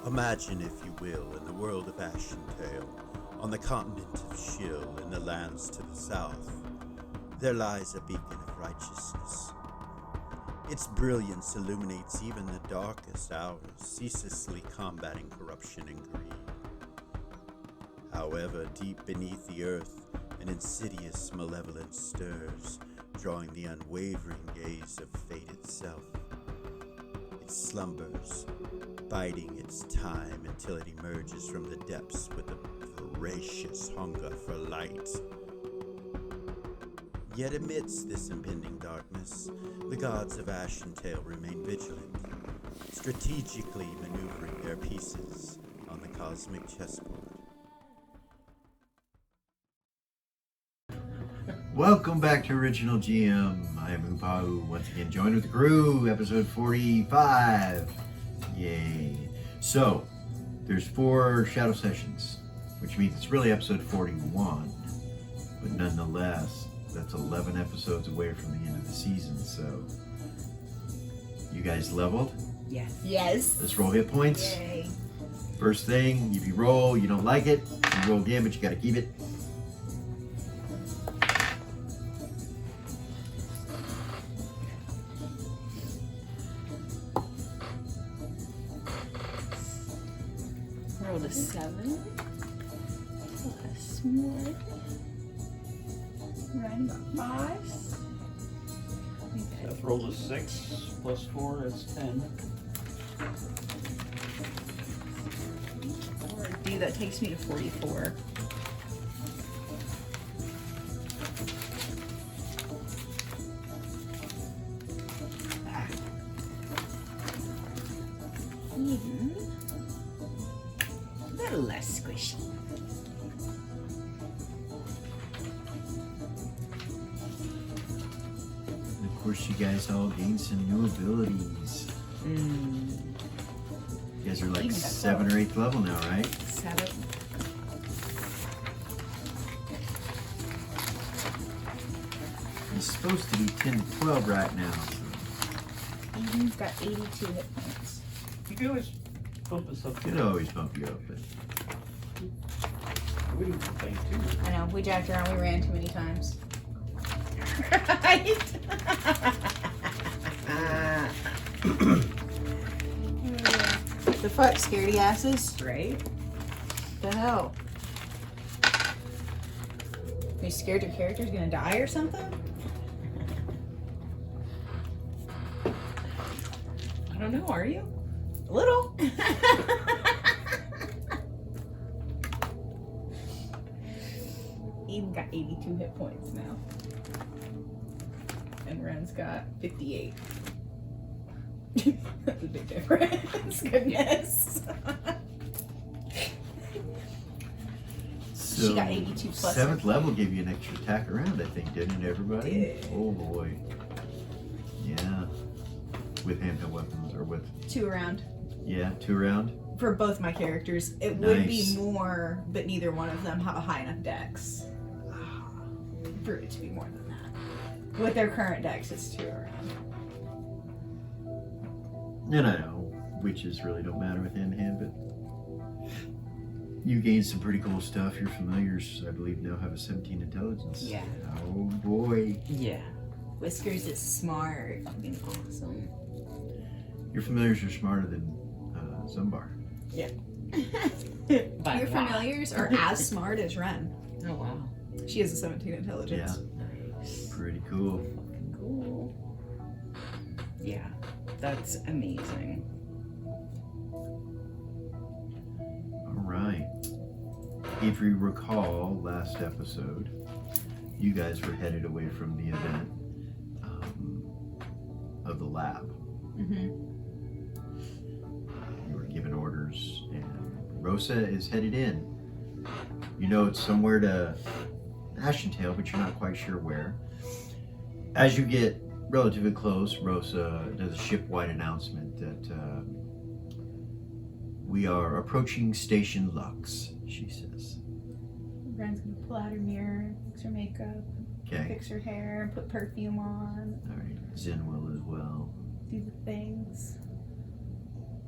Imagine, if you will, in the world of Ashentale, on the continent of Shill, in the lands to the south, there lies a beacon of righteousness. Its brilliance illuminates even the darkest hours, ceaselessly combating corruption and greed. However, deep beneath the earth, an insidious malevolence stirs, drawing the unwavering gaze of fate itself. It slumbers, biding its time until it emerges from the depths with a voracious hunger for light. Yet amidst this impending darkness, the gods of Ashentale remain vigilant, strategically maneuvering their pieces on the cosmic chessboard. Welcome back to Original GM. I am Hupahu, once again joined with the crew, episode 45. Yay. So, there's 4 shadow sessions, which means it's really episode 41. But nonetheless, that's 11 episodes away from the end of the season, so... You guys leveled? Yes. Yes. Let's roll hit points. Yay. First thing, if you roll, you don't like it, you roll again, but you gotta keep it. Rolled a 7. Plus 1. Right about 5. Seth rolled a 6 plus 4, that's 10. D, that takes me to 44. Eden. A little less squishy. And of course, you guys all gained some new abilities. You guys are like Even got 7 or 8th level now, right? 7. It's supposed to be 10 to 12 right now. Eden's got 82 hit points. You can always bump us up. Could always bump you up, but We can complain too. I know, we jacked around, we ran too many times. Right? The fuck, scaredy asses? Right? The hell? Are you scared your character's gonna die or something? I don't know, are you? A little. Eden got 82 hit points now. And Ren's got 58. That's a big difference. Goodness. so She got 82 plus 7th level gave you an extra attack around, I think, didn't it, everybody? Yeah. Oh boy. Yeah. With handheld weapons or with 2 around. yeah, 2 round. For both my characters. It would be Nice. more, but neither one of them have a high enough dex. For it to be more than that. With their current dex, it's 2 around. And I know witches really don't matter with hand, but you gained some pretty cool stuff. Your familiars, I believe, now have a 17 intelligence. Yeah. Oh boy. Yeah. Whiskers is smart. Fucking awesome. Your familiars are smarter than Zumbar. By Your a lot. familiars are as smart as Ren. Oh wow. She has a 17 intelligence. Nice. Pretty cool. Fucking cool. Yeah. That's amazing. All right. If you recall last episode, you guys were headed away from the event of the lab. Mm-hmm. You were given orders, and Rosa is headed in. You know it's somewhere to Ashentale, but you're not quite sure where. As you get relatively close, Rosa does a ship-wide announcement that we are approaching Station Lux, she says. Ren's gonna pull out her mirror, fix her makeup, Okay. fix her hair, put perfume on, All right. Zen will as well. do the things.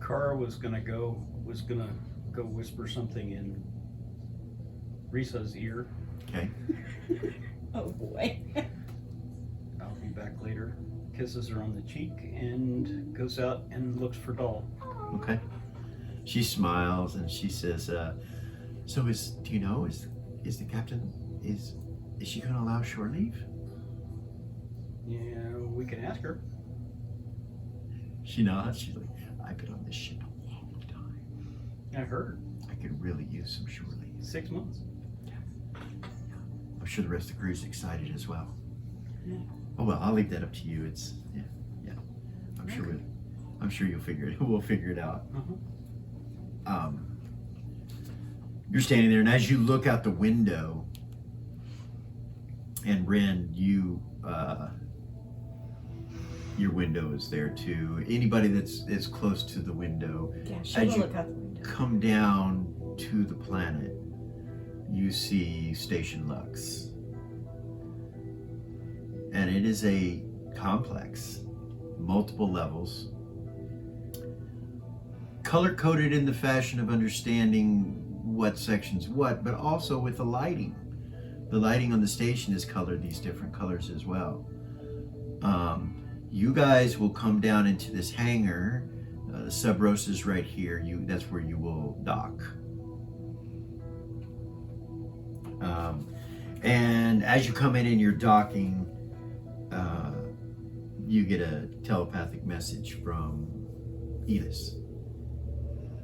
Kara was gonna go whisper something in Risa's ear. Okay. Oh boy. I'll be back later. Kisses her on the cheek and goes out and looks for Doll. Okay. She smiles and she says, "So do you know? Is the captain is she going to allow shore leave?" Yeah, we can ask her. She nods. She's like, "I've been on this ship a long time. I heard. I could really use some shore leave." 6 months. I'm sure the rest of the crew's excited as well. Yeah. Oh well, I'll leave that up to you. It's yeah. I'm sure you'll figure it. We'll figure it out. You're standing there, and as you look out the window, and Ren, your window is there too. Anybody that's close to the window, Yeah, as she'll you look out the window. come down to the planet, you see Station Lux. And it is a complex, multiple levels, color-coded in the fashion of understanding what section's what, but also with the lighting. The lighting on the station is colored these different colors as well. You guys will come down into this hangar. The Sub Rosa's right here. That's where you will dock. And as you come in and you're docking, you get a telepathic message from Edis.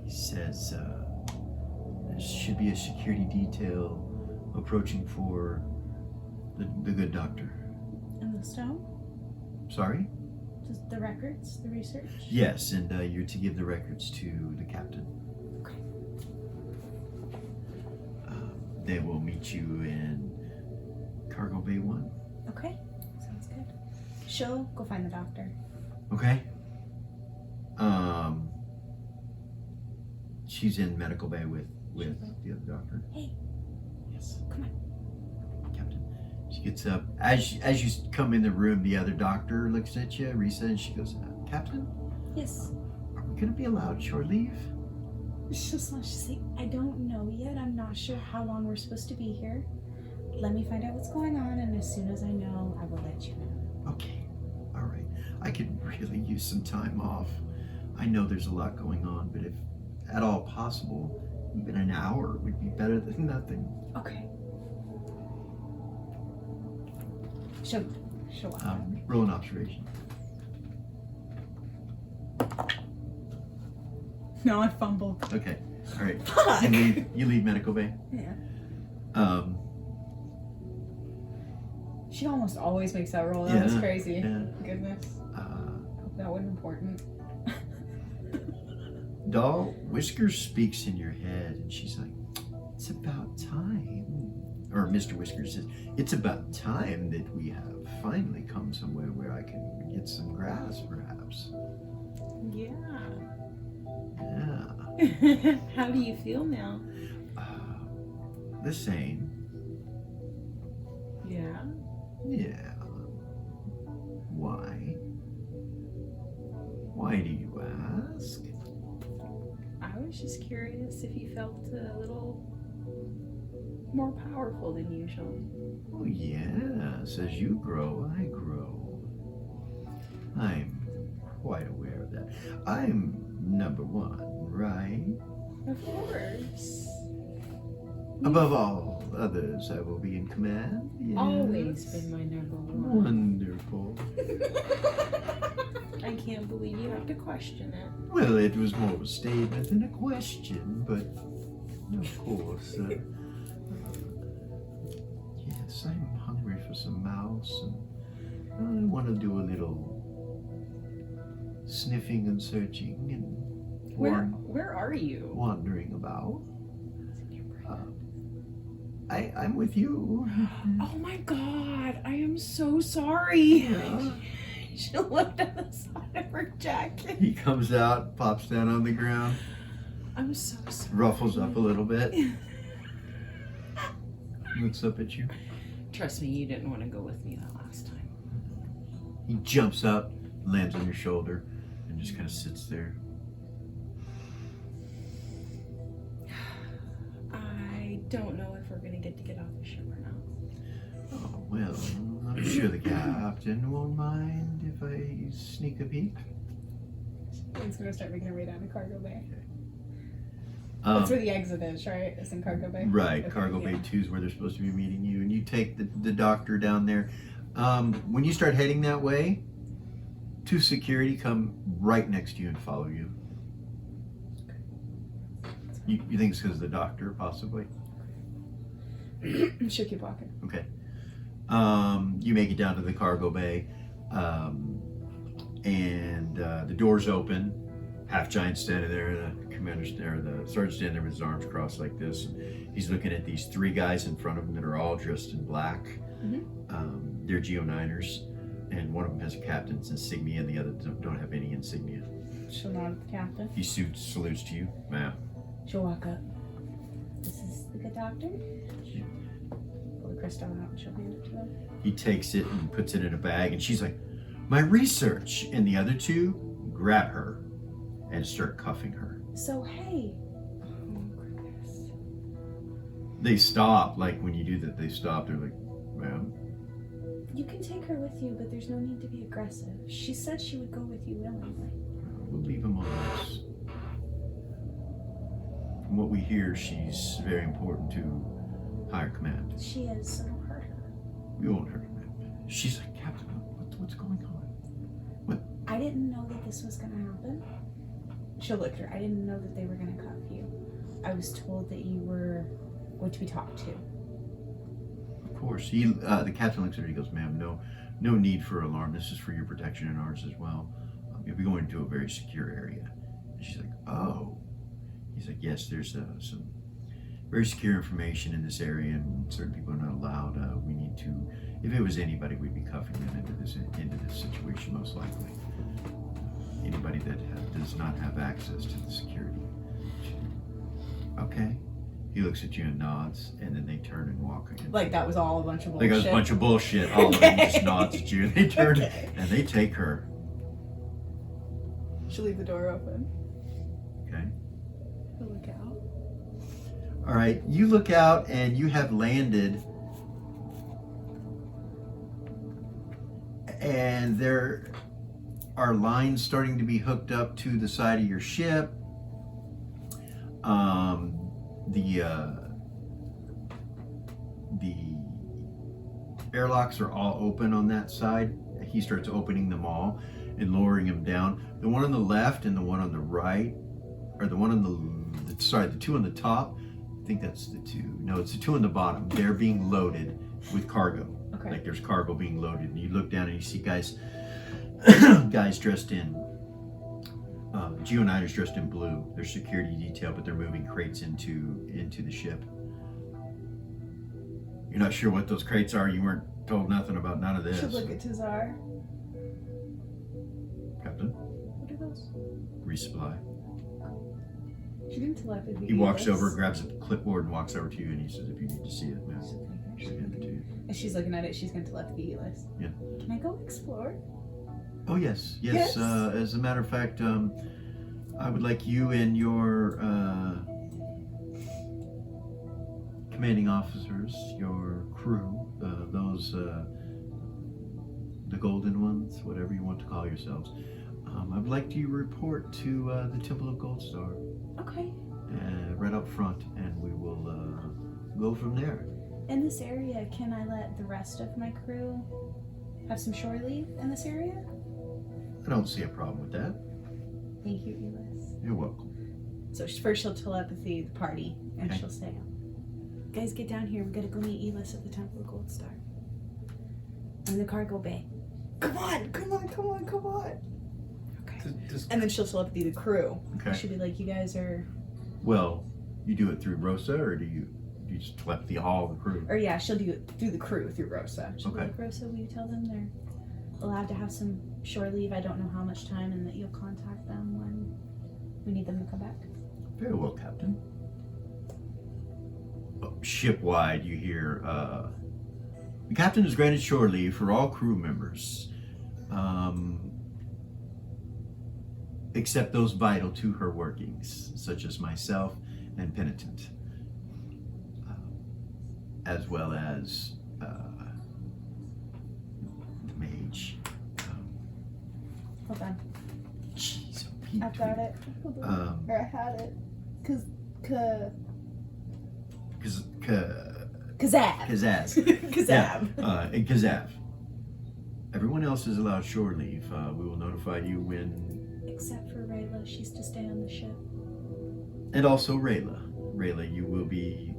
He says, there should be a security detail approaching for the good doctor. And the stone? Sorry? Just the records, the research? Yes, and you're to give the records to the captain. Okay. They will meet you in Cargo Bay 1. Okay, sounds good. She'll go find the doctor. Okay. She's in Medical Bay with the other doctor. Hey. Yes. Come on. Captain. She gets up. As you come in the room, the other doctor looks at you, Risa, and she goes, "Captain, Yes. are we going to be allowed shore leave?" She'll say, I don't know yet. I'm not sure how long we're supposed to be here. Let me find out what's going on, and as soon as I know, I will let you know. Okay. All right. I could really use some time off. I know there's a lot going on, but if at all possible, even an hour would be better than nothing. Okay. She'll walk on. Roll an observation. No, I fumbled. Okay. All right. Fuck. You leave Medical Bay. Yeah. She almost always makes that roll. That was crazy. Yeah. Goodness. Hope that wasn't important. Doll, Whiskers speaks in your head, and she's like, "It's about time." Or Mr. Whiskers says, "It's about time that we have finally come somewhere where I can get some grass, perhaps." Yeah. Yeah. How do you feel now? The same. Yeah. Yeah. Why? Why do you ask? I was just curious if you felt a little more powerful than usual. Oh yes, as you grow, I grow. I'm quite aware of that. I'm number one, right? Of course. Above all others, I will be in command. Yes. Always been my number one. Wonderful. I can't believe you have to question it. Well, it was more of a statement than a question, but of course. Yes, I'm hungry for some mouse, and I want to do a little sniffing and searching and Where are you? wandering about. I'm with you. Oh my god, I am so sorry. Yeah. She looked at the side of her jacket. He comes out, pops down on the ground, I'm so sorry. ruffles up a little bit, looks up at you. Trust me, you didn't want to go with me that last time. He jumps up, lands on your shoulder, and just kind of sits there. don't know if we're gonna get off the ship or not. Oh, well, I'm sure the captain won't mind if I sneak a peek. It's gonna start making her way down to cargo bay. Um, That's where the exit is, right? It's in cargo bay. Right, Okay, cargo yeah. bay 2 is where they're supposed to be meeting you, and you take the doctor down there. When you start heading that way, 2 security come right next to you and follow you. You think it's because of the doctor, possibly? She'll keep walking. Okay. You make it down to the cargo bay, and the doors open. Half giant standing there, the commander's there, the sergeant's standing there with his arms crossed like this. And he's looking at these 3 guys in front of him that are all dressed in black. They're Geo9ers, and one of them has a captain's insignia, and the other don't have any insignia. She'll nod at the captain. He salutes to you, ma'am. She'll walk up. This is the good doctor? Pull the crystal out and she'll hand it to him. He takes it and puts it in a bag, and she's like, my research! And the other 2 grab her and start cuffing her. So, hey. Oh, goodness. They stop, like when you do that, they stop. They're like, ma'am. You can take her with you, but there's no need to be aggressive. She said she would go with you willingly. We'll leave him on this. From what we hear, she's very important to higher command. She is, so don't hurt her. We won't hurt her, ma'am. She's like, Captain, what's going on? I didn't know that this was going to happen. She'll look at her. I didn't know that they were going to cuff you. I was told that you were going to be talked to. Of course. The captain looks at her. He goes, ma'am, no need for alarm. This is for your protection and ours as well. You'll be going to a very secure area. And she's like, oh. He's like, yes, there's some very secure information in this area, and certain people are not allowed. We need to, if it was anybody, we'd be cuffing them into this situation, most likely. Anybody that does not have access to the security. Okay. He looks at you and nods, and then they turn and walk again. Like that was all a bunch of Like bullshit. a bunch of bullshit. All of them just nods at you, and they turn and they take her. She'll leave the door open. Okay. She'll look out. All right. You look out, and you have landed, and there are lines starting to be hooked up to the side of your ship. The airlocks are all open on that side. He starts opening them all and lowering them down. The one on the left and the one on the right, or the one on the 2 on the top. I think that's the 2. No, it's the 2 on the bottom. They're being loaded with cargo. Okay. Like there's cargo being loaded, and you look down and you see guys dressed in Geo9ers dressed in blue. They're security detail, but they're moving crates into the ship. You're not sure what those crates are. You weren't told nothing about none of this. She'll look at Tazar. Captain, What are those? resupply. She didn't telepathy. He walks over, grabs a clipboard, and walks over to you, and he says, "If you need to see it, man, She'll hand it to you." And she's looking at it. She's going to telepathy list. Yeah. Can I go explore? Oh yes. Yes. As a matter of fact, I would like you and your commanding officers, your crew, the golden ones, whatever you want to call yourselves. I'd like you to report to the Temple of Gold Star, Okay. right up front, and we will go from there. In this area, can I let the rest of my crew have some shore leave in this area? I don't see a problem with that. Thank you, Elis. You're welcome. So first she'll telepathy the party, and Okay. she'll say, guys, get down here. We gotta go meet Elis at the Temple of Gold Star. I'm in the cargo bay. Come on. Okay. And then she'll telepathy the crew. Okay. She'll be like, you guys are... Well, you do it through Rosa, or do you just telepathy all the crew? Or yeah, she'll do it through the crew, through Rosa. She'll Okay. be like, Rosa, will you tell them they're allowed to have some shore leave? I don't know how much time, and that you'll contact them when we need them to come back. Very well, Captain. Shipwide, you hear, the captain has granted shore leave for all crew members, except those vital to her workings, such as myself and Penitent. as well as the mage. Hold on. Jeez, Pete. I've got it. Hold on. Or I had it. Kazab. Kazaz. Kazab. Yeah, and Kazav. Everyone else is allowed shore leave. We will notify you when. Except for Rayla, she's to stay on the ship. And also Rayla. Rayla, you will be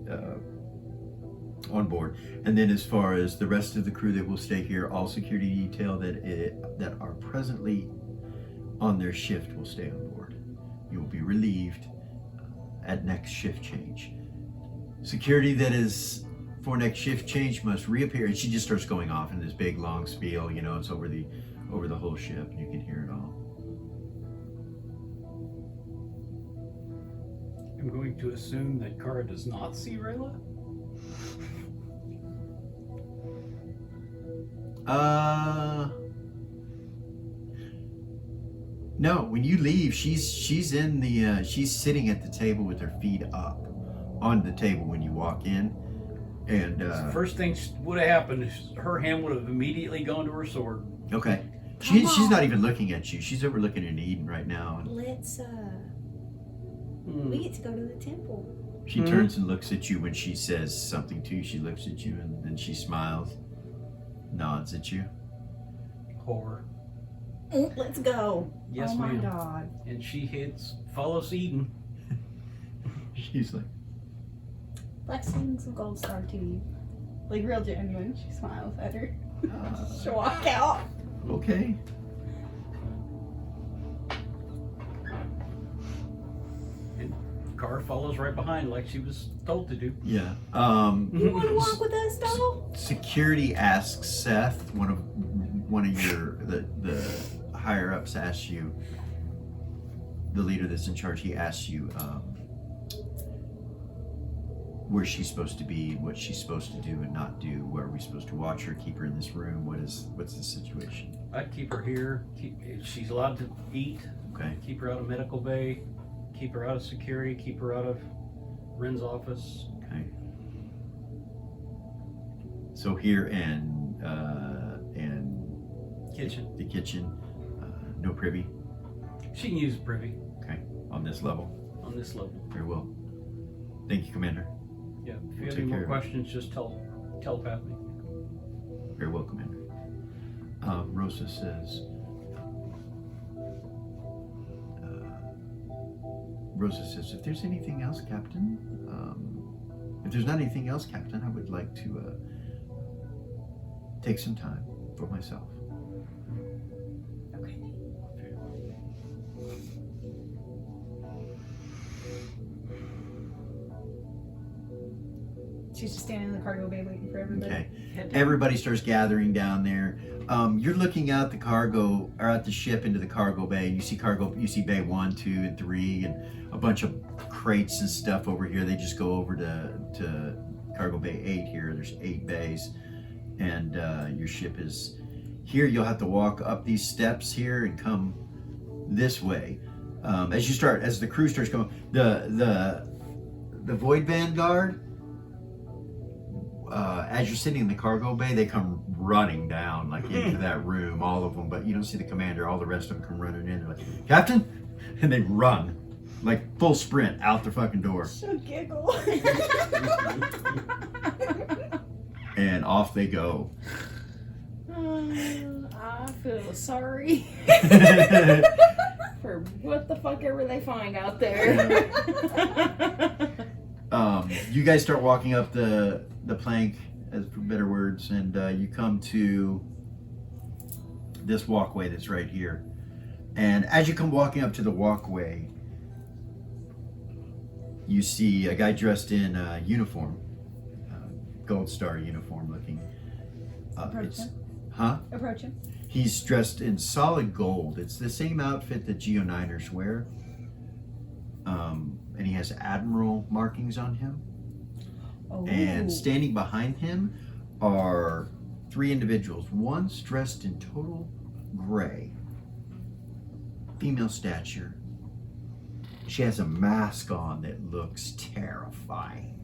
on board. And then as far as the rest of the crew that will stay here, all security detail that are presently on their shift will stay on board. You will be relieved at next shift change. Security that is for next shift change must reappear. And she just starts going off in this big long spiel, you know, it's over the whole ship. You can hear it all. I'm going to assume that Kara does not see Rayla. No, when you leave, she's in the she's sitting at the table with her feet up on the table when you walk in, and First thing would have happened is her hand would have immediately gone to her sword. okay, Come she's not on. even looking at you. She's over looking at Eden right now, and Let's we get to go to the temple. she turns and looks at you when she says something to you. She looks at you and then she smiles, nods at you. Whore. Let's go. Yes, oh my ma'am. god. And she follows Eden. She's like, Black students of Gold Star to you. Like real genuine. She smiles at her. She'll walk out. okay. And Kara follows right behind like she was told to do. Yeah. You want to walk with us, doll? Security asks Seth, one of your the higher ups asks you, the leader that's in charge, he asks you where she's supposed to be, what she's supposed to do and not do, where are we supposed to watch her, keep her in this room, what's the situation? I'd keep her here. She's allowed to eat. Okay. Keep her out of medical bay. Keep her out of security. Keep her out of Ren's office. Okay. So here and Kitchen. the kitchen, no privy. She can use privy Okay. On this level. on this level. Very well. Thank you, Commander. Yeah. If you We'll have take any more care of it. questions, just telepath me. Very well, Commander. Rosa says, if there's anything else, Captain, if there's not anything else, Captain, I would like to take some time for myself. Okay. She's just standing in the cargo bay waiting for everybody. Okay. Everybody starts gathering down there. You're looking out the cargo, or out the ship into the cargo bay. You see bay 1, 2, and 3, and a bunch of crates and stuff over here. They just go over to cargo bay 8 here. There's 8 bays, and your ship is here. You'll have to walk up these steps here and come this way. As the crew starts going, the Void Vanguard. As you're sitting in the cargo bay, they come running down like into that room, all of them. But you don't see the commander. All the rest of them come running in. They're like, Captain, and they run like full sprint out the fucking door, She'll giggle. and off they go. I feel sorry for what the fuck ever they find out there. You guys start walking up the plank, as for better words, and you come to this walkway that's right here. And as you come walking up to the walkway, you see a guy dressed in uniform, Gold Star uniform looking. Approach him. Huh? Approach him. He's dressed in solid gold. It's the same outfit that Geo9ers wear. And he has admiral markings on him. Oh. And standing behind him are 3 individuals. One's dressed in total gray, female stature. She has a mask on that looks terrifying.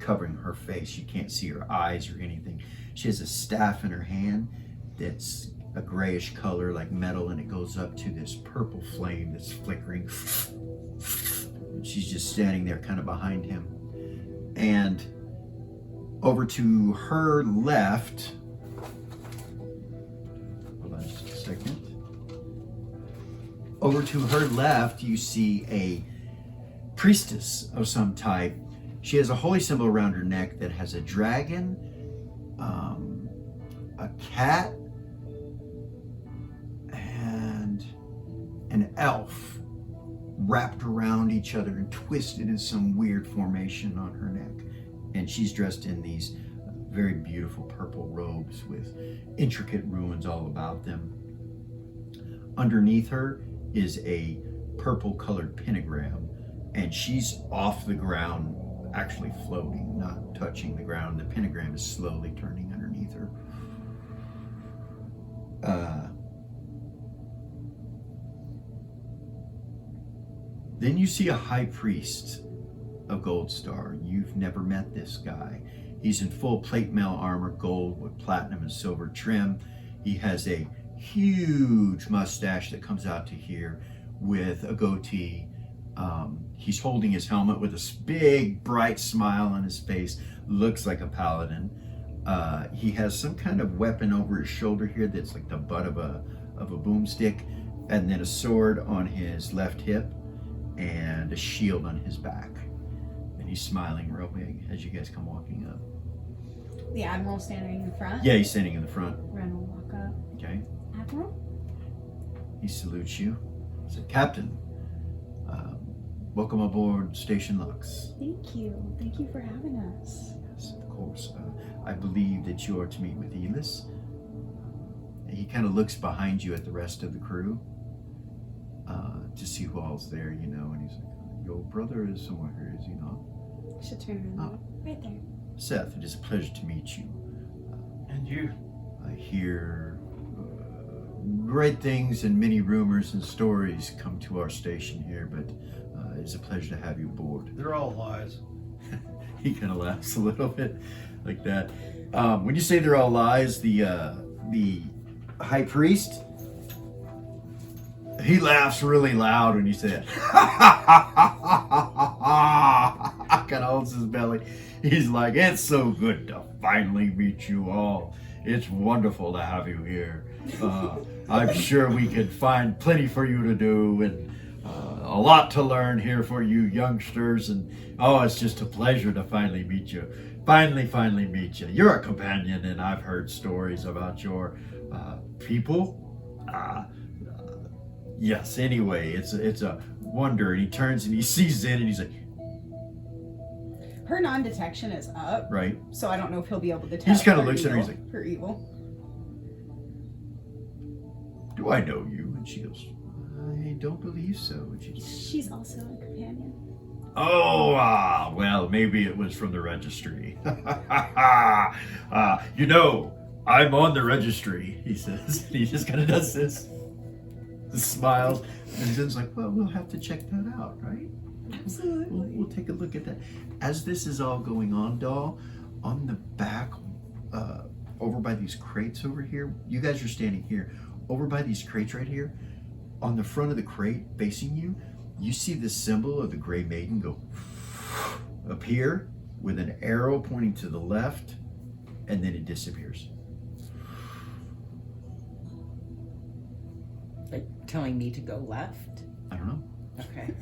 covering her face. You can't see her eyes or anything. She has a staff in her hand that's a grayish color like metal, and it goes up to this purple flame that's flickering. She's just standing there kind of behind him. And over to her left, hold on just a second. Over to her left, you see a priestess of some type. She has a holy symbol around her neck that has a dragon, a cat, and an elf wrapped around each other and twisted in some weird formation on her neck. And she's dressed in these very beautiful purple robes with intricate runes all about them. Underneath her is a purple colored pentagram, and she's off the ground, actually floating, not touching the ground. The pentagram is slowly turning underneath her. Then you see a high priest of Gold Star. You've never met this guy. He's in full plate mail armor, gold with platinum and silver trim. He has a huge mustache that comes out to here with a goatee. He's holding his helmet with a big, bright smile on his face. Looks like a paladin. He has some kind of weapon over his shoulder here that's like the butt of a boomstick, and then a sword on his left hip, and a shield on his back. And he's smiling real big as you guys come walking up. The Admiral standing in front? Yeah, he's standing in the front. Ren will walk up. Okay. Admiral? He salutes you. He said, Captain, welcome aboard Station Lux. Thank you. Thank you for having us. Yes, of course. I believe that you are to meet with Elis. He kind of looks behind you at the rest of the crew to see who all's there, you know, and he's like, your brother is somewhere here, is he not? Should turn around. Right there. Seth, it is a pleasure to meet you. And you? I hear great things and many rumors and stories come to our station here, but it's a pleasure to have you aboard. They're all lies. He kind of laughs a little bit like that. When you say they're all lies, the high priest, he laughs really loud when you say it. Kind of holds his belly. He's like, it's so good to finally meet you all. It's wonderful to have you here. I'm sure we could find plenty for you to do, and a lot to learn here for you youngsters. And oh, it's just a pleasure to finally meet you. Finally meet you. You're a companion, and I've heard stories about your people. Yes, anyway, it's a wonder. And he turns and he sees it, and he's like, Her non-detection is up, right? so I don't know if he'll be able to tell. He just kind of her looks at her, evil- he's like, her evil. do I know you? And she goes, I don't believe so. And she goes, She's also a companion. oh, well, maybe it was from the registry. You know, I'm on the registry, he says. He just kind of does this, smiles, and Zen's like, well, we'll have to check that out, right? Absolutely. We'll take a look at that. As this is all going on, doll, on the back, over by these crates over here, you guys are standing here, over by these crates right here, on the front of the crate facing you, you see the symbol of the Gray Maiden go appear with an arrow pointing to the left, and then it disappears. Like telling me to go left? I don't know. Okay.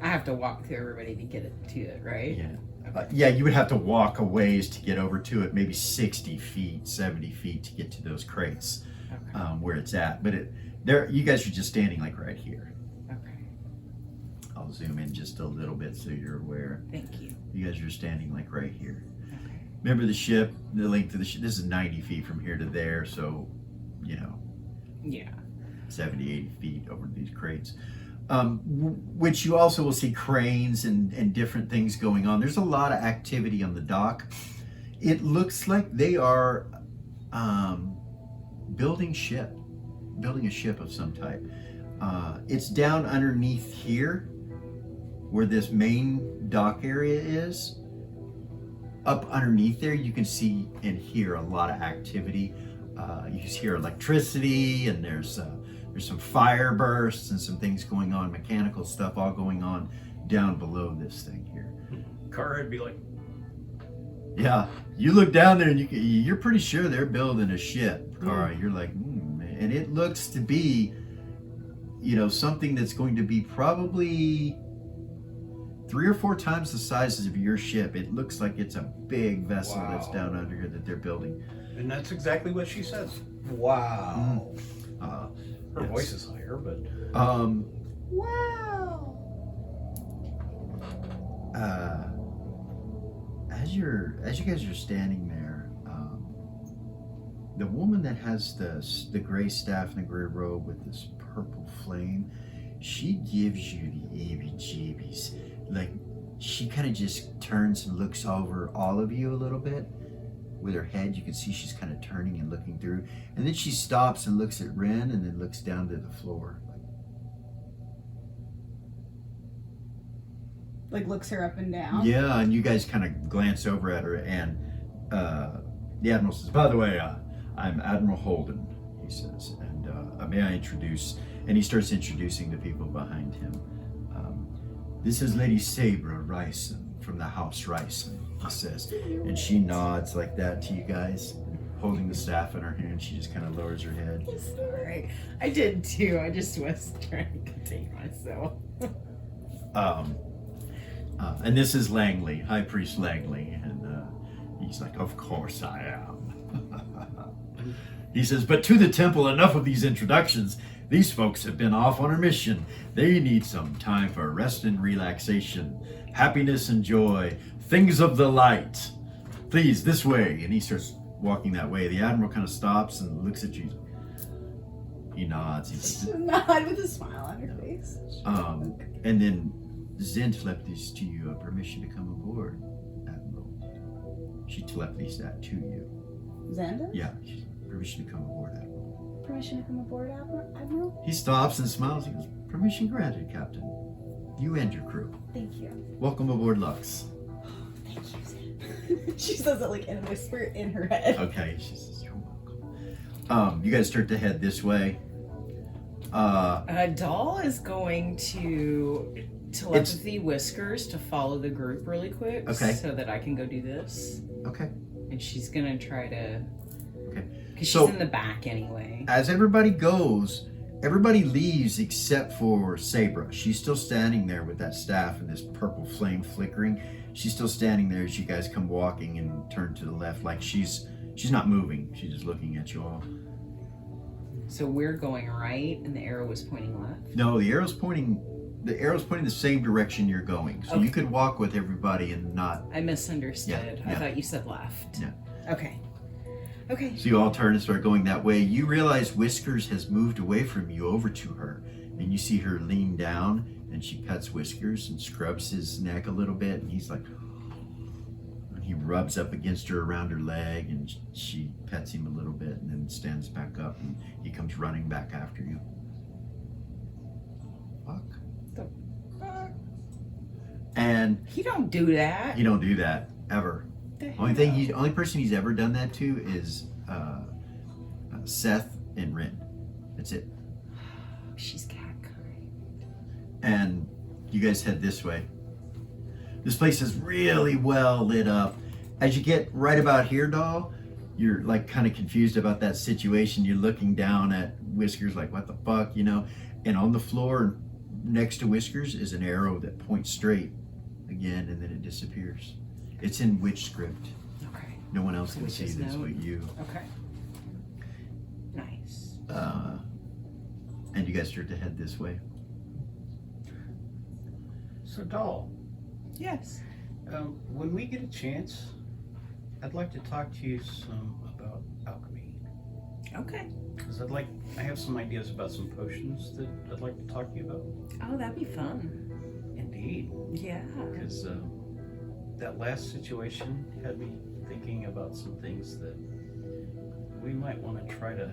I have to walk through everybody to get it to it, right? Yeah. Okay. Yeah, you would have to walk a ways to get over to it, maybe 60 feet, 70 feet to get to those crates, Okay. where it's at. But there, you guys are just standing like right here. Okay. I'll zoom in just a little bit so you're aware. Thank you. You guys are standing like right here. Okay. Remember the ship, the length of the ship, this is 90 feet from here to there, so, you know, Yeah. 70, 80 feet over these crates. Which you also will see cranes and different things going on. There's a lot of activity on the dock. It looks like they are building a ship of some type. It's down underneath here where this main dock area is, up underneath there, you can see and hear a lot of activity. You can hear electricity, and there's some fire bursts and some things going on, mechanical stuff all going on down below this thing here. Kara would be like, Yeah, you look down there and you're pretty sure they're building a ship, Kara. You're like, man. And it looks to be, something that's going to be probably 3 or 4 times the size of your ship. It looks like it's a big vessel that's down under here that they're building. and that's exactly what she says. Wow. Her Yes. voice is higher, but Wow. As you guys are standing there, the woman that has the gray staff and the gray robe with this purple flame, she gives you the heebie-jeebies. Like, she kind of just turns and looks over all of you a little bit with her head. You can see she's kind of turning and looking through, and then she stops and looks at Ren and then looks down to the floor. Like looks her up and down. Yeah, and you guys kind of glance over at her, and the Admiral says, "By the way, I'm Admiral Holden," he says, "and may I introduce," and he starts introducing the people behind him. "This is Lady Sabra Ryson from the House Ryson," he says, and she nods like that to you guys, holding the staff in her hand. She just kind of lowers her head. Alright. I did too. I just was trying to contain myself. And this is Langley, High Priest Langley, and he's like, "Of course I am." He says, "But to the temple, enough of these introductions. These folks have been off on a mission. They need some time for rest and relaxation, happiness and joy, things of the light. Please, this way." And he starts walking that way. The Admiral kind of stops and looks at you. He nods. He's like, Nod with a smile on her face. and then Zen telepathies to you permission to come aboard, Admiral. She telepathies that to you. Xander? Yeah, permission to come aboard, Admiral. Permission to come aboard, Admiral? He stops and smiles. He goes, "Permission granted, Captain. You and your crew. Thank you. Welcome aboard, Lux." Thank you, Xander. She says it like in a whisper in her head. Okay, she says, "You're welcome." You guys start to head this way. Doll is going to telepathy Whiskers to follow the group really quick. Okay. So that I can go do this. Okay. And she's gonna try to. Okay. Because So- she's in the back anyway. As everybody goes, everybody leaves except for Sabra. She's still standing there with that staff and this purple flame flickering. She's still standing there as you guys come walking and turn to the left, like she's not moving. She's just looking at you all. So we're going right, and the arrow was pointing left. No, the arrow's pointing the same direction you're going. So you Okay. could walk with everybody and not. I misunderstood. Yeah. I thought you said left. Yeah. Okay. Okay. So you all turn and start going that way. You realize Whiskers has moved away from you over to her, and you see her lean down, and she pets Whiskers and scrubs his neck a little bit, and he's like, and he rubs up against her around her leg, and she pets him a little bit, and then stands back up, and he comes running back after you. Fuck. The fuck? And He don't do that. you don't do that ever. The Only person he's ever done that to is Seth and Rin. That's it. She's cat kind. And you guys head this way. This place is really well lit up. As you get right about here, doll, you're like kind of confused about that situation. You're looking down at Whiskers like, what the fuck, you know? And on the floor next to Whiskers is an arrow that points straight again, and then it disappears. It's in witch script. Okay. No one else can see Witch's this note. but you. Okay. Nice. And you guys start to head this way. So, Doll, Yes. when we get a chance, I'd like to talk to you some about alchemy. Okay. Because I have some ideas about some potions that I'd like to talk to you about. Oh, that'd be fun. Indeed. Yeah. Because that last situation had me thinking about some things that we might want to try to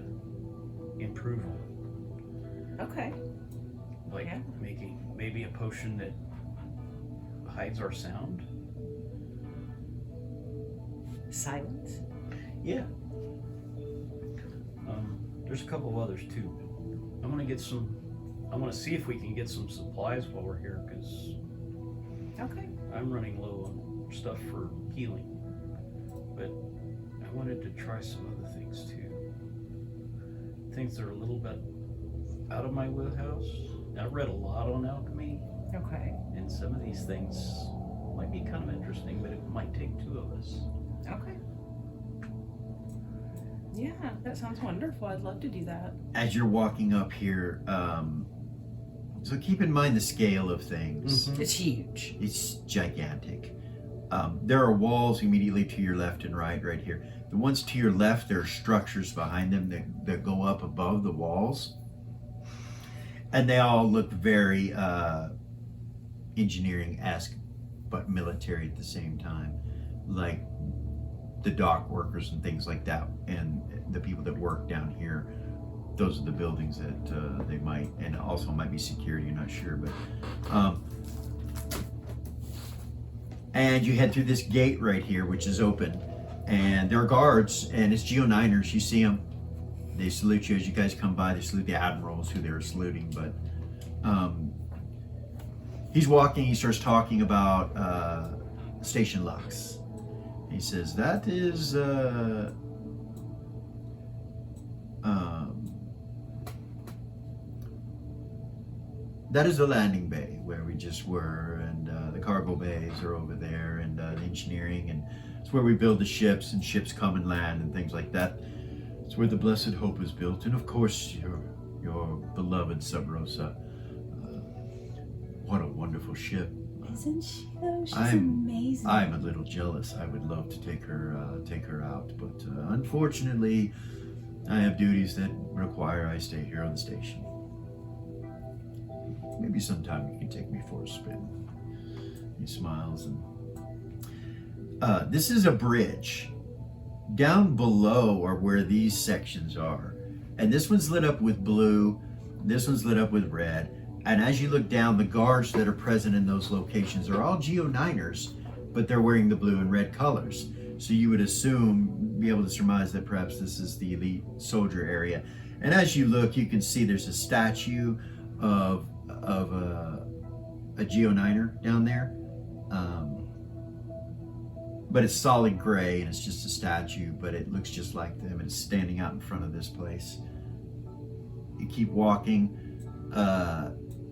improve on. Okay. Like Yeah. making maybe a potion that hides our sound. Silence. Yeah. There's a couple of others too. I want to see if we can get some supplies while we're here, because Okay. I'm running low on stuff for healing. But I wanted to try some other things too. Things that are a little bit out of my wheelhouse. I've read a lot on alchemy, Okay. and some of these things might be kind of interesting, but it might take two of us. Okay. Yeah, that sounds wonderful. I'd love to do that. As you're walking up here, so keep in mind the scale of things. It's huge. It's gigantic. There are walls immediately to your left and right here. The ones to your left, there are structures behind them that go up above the walls. And they all look very engineering-esque, but military at the same time. Like the dock workers and things like that, and the people that work down here. Those are the buildings that they might, and also might be security, I'm not sure, but and you head through this gate right here, which is open, and there are guards, and it's Geo9ers. You see them, they salute you as you guys come by. They salute the admirals who they were saluting, but he's walking, he starts talking about Station Lux. He says, that is that is the landing bay where we just were, and the cargo bays are over there, and the engineering, and it's where we build the ships, and ships come and land and things like that. It's where the Blessed Hope is built, and of course your beloved Sub Rosa. What a wonderful ship. Isn't she though? She's I'm amazing. a little jealous. I would love to take her out, but unfortunately, I have duties that require I stay here on the station. Maybe sometime you can take me for a spin. He smiles, and this is a bridge. Down below are where these sections are, and this one's lit up with blue. This one's lit up with red. And as you look down, the guards that are present in those locations are all Geo9ers, but they're wearing the blue and red colors. So you would be able to surmise that perhaps this is the elite soldier area. And as you look, you can see there's a statue of a Geo9er down there. But it's solid gray, and it's just a statue, but it looks just like them, and it's standing out in front of this place. You keep walking,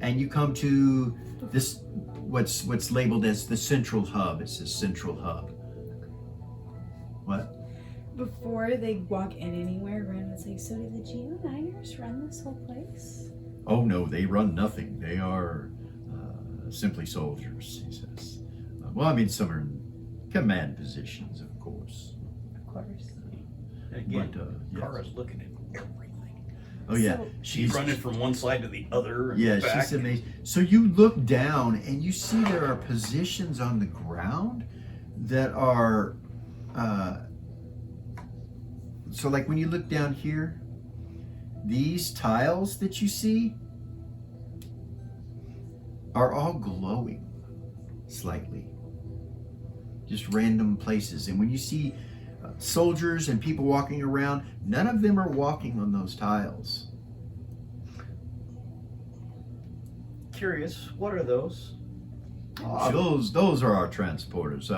and you come to this, what's labeled as the central hub. It says central hub. What? Before they walk in anywhere, Ren would say, so do the Geo9ers run this whole place? Oh no, they run nothing. They are simply soldiers, he says. Well, I mean, some are in command positions, of course. Of course. And again, yes. Kara's looking at everything. Oh yeah, So- She's running from one side to the other. And yeah, back. she's amazing. So you look down and you see there are positions on the ground that are, so like when you look down here, these tiles that you see are all glowing slightly. Just random places. And when you see soldiers and people walking around, none of them are walking on those tiles. Curious, what are those? Those are our transporters.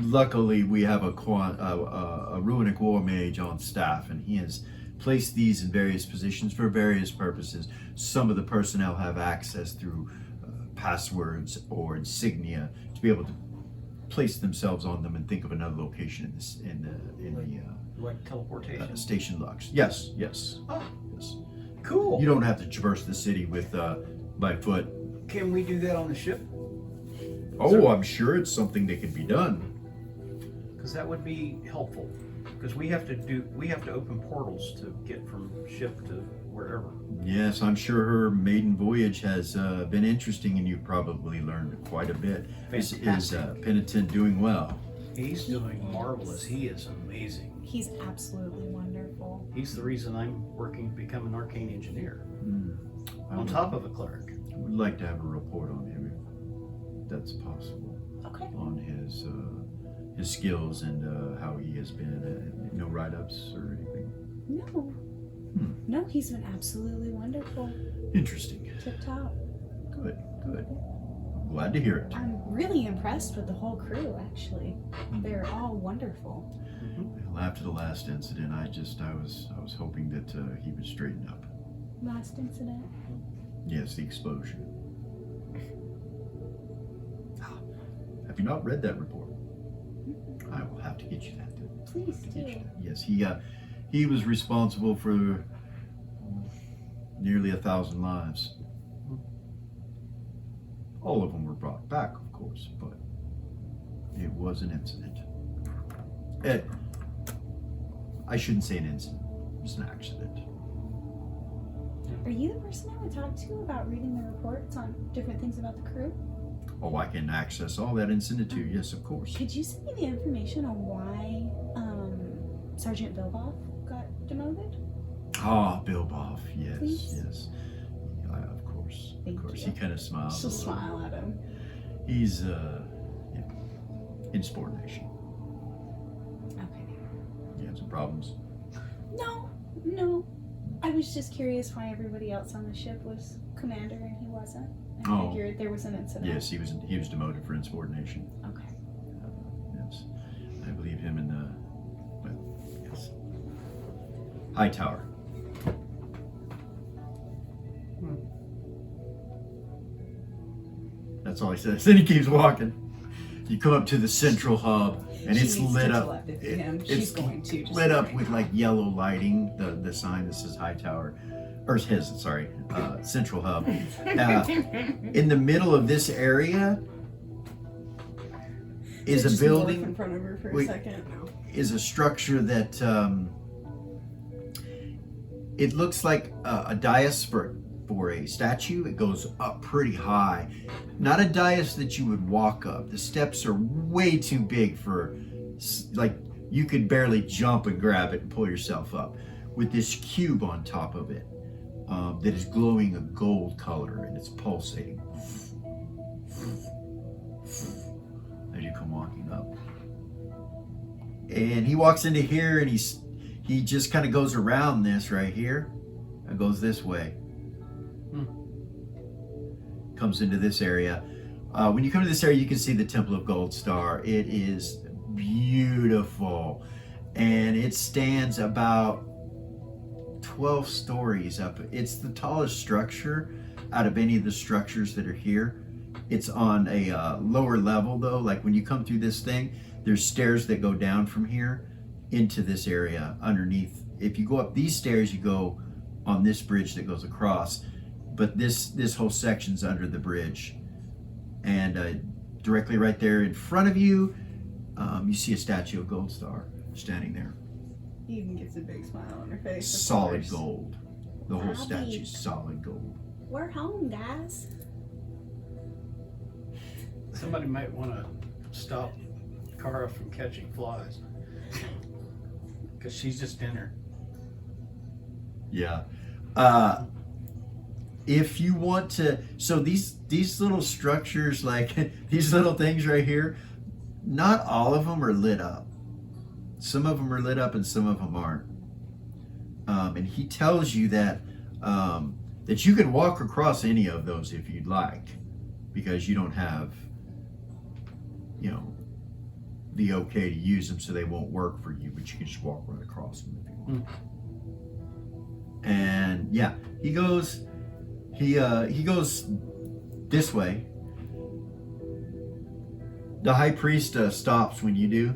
Luckily, we have a runic war mage on staff, and he has placed these in various positions for various purposes. Some of the personnel have access through passwords or insignia to be able to place themselves on them and think of another location Like teleportation. Station Lux. Yes. Oh, Yes. cool. You don't have to traverse the city with by foot. Can we do that on the ship? Oh, I'm sure it's something that can be done. Because that would be helpful. Because we have to open portals to get from ship to wherever. Yes, I'm sure her maiden voyage has been interesting, and you've probably learned quite a bit. Is Fantastic. Penitent doing well? He's doing marvelous. He is amazing. He's absolutely wonderful. He's the reason I'm working to become an arcane engineer. I On would- top of a cleric. I would like to have a report on him. that's possible Okay. on his skills and how he has been. No write-ups or anything. No. No, he's been absolutely wonderful. Interesting. Tip top. Good. I'm glad to hear it. I'm really impressed with the whole crew, actually. They're all wonderful. Well, after the last incident, I was hoping that he would straighten up. Last incident. Yes, the explosion. Have you not read that report? I will have to get you that. Please do. Yes, he was responsible for nearly 1,000 lives. All of them were brought back, of course, but it was an incident. I shouldn't say an incident. It was an accident. Are you the person I would talk to about reading the reports on different things about the crew? Oh, I can access all that and send it to you. Yes, of course. Could you send me the information on why Sergeant Bilboff got demoted? Ah, Bilboff. Yes, Please? yes. Of course. Thank of course. you. He kind of smiles. Just a little. smile at him. He's insubordination. Okay. You had some problems. No. I was just curious why everybody else on the ship was commander and he wasn't. I figured there was an incident. Yes, he was demoted for insubordination. Okay. Yes, I believe him in yes. Hightower. That's all he says. Then he keeps walking. You come up to the central hub, and She it's needs lit to up. telepathy him. She's going to. Just lit up right with now. like yellow lighting. The sign that says Hightower, or his central hub. In the middle of this area is Just a morph building. in front of her for Wait. a second. Is a structure that it looks like a dais for a statue. It goes up pretty high. Not a dais that you would walk up. The steps are way too big for, like, you could barely jump and grab it and pull yourself up. With this cube on top of it that is glowing a gold color and it's pulsating as you come walking up. And he walks into here and he just kind of goes around this right here and goes this way. Comes into this area. When you come to this area, you can see the Temple of Gold Star. It is beautiful. And it stands about 12 stories up. It's the tallest structure out of any of the structures that are here. It's on a lower level though. Like when you come through this thing, there's stairs that go down from here into this area underneath. If you go up these stairs, you go on this bridge that goes across. But this whole section's under the bridge. And directly right there in front of you, you see a statue of Gold Star standing there. He even gets a big smile on her face. of Solid course. gold. The whole Bobby. statue's solid gold. We're home, guys. Somebody might want to stop Kara from catching flies. Because she's just in her. Yeah. If you want to, so these little structures, like these little things right here, not all of them are lit up. Some of them are lit up and some of them aren't. And he tells you that that you can walk across any of those if you'd like, because you don't have, the okay to use them, so they won't work for you. But you can just walk right across them if you want. And yeah, he goes this way. The high priest stops when you do,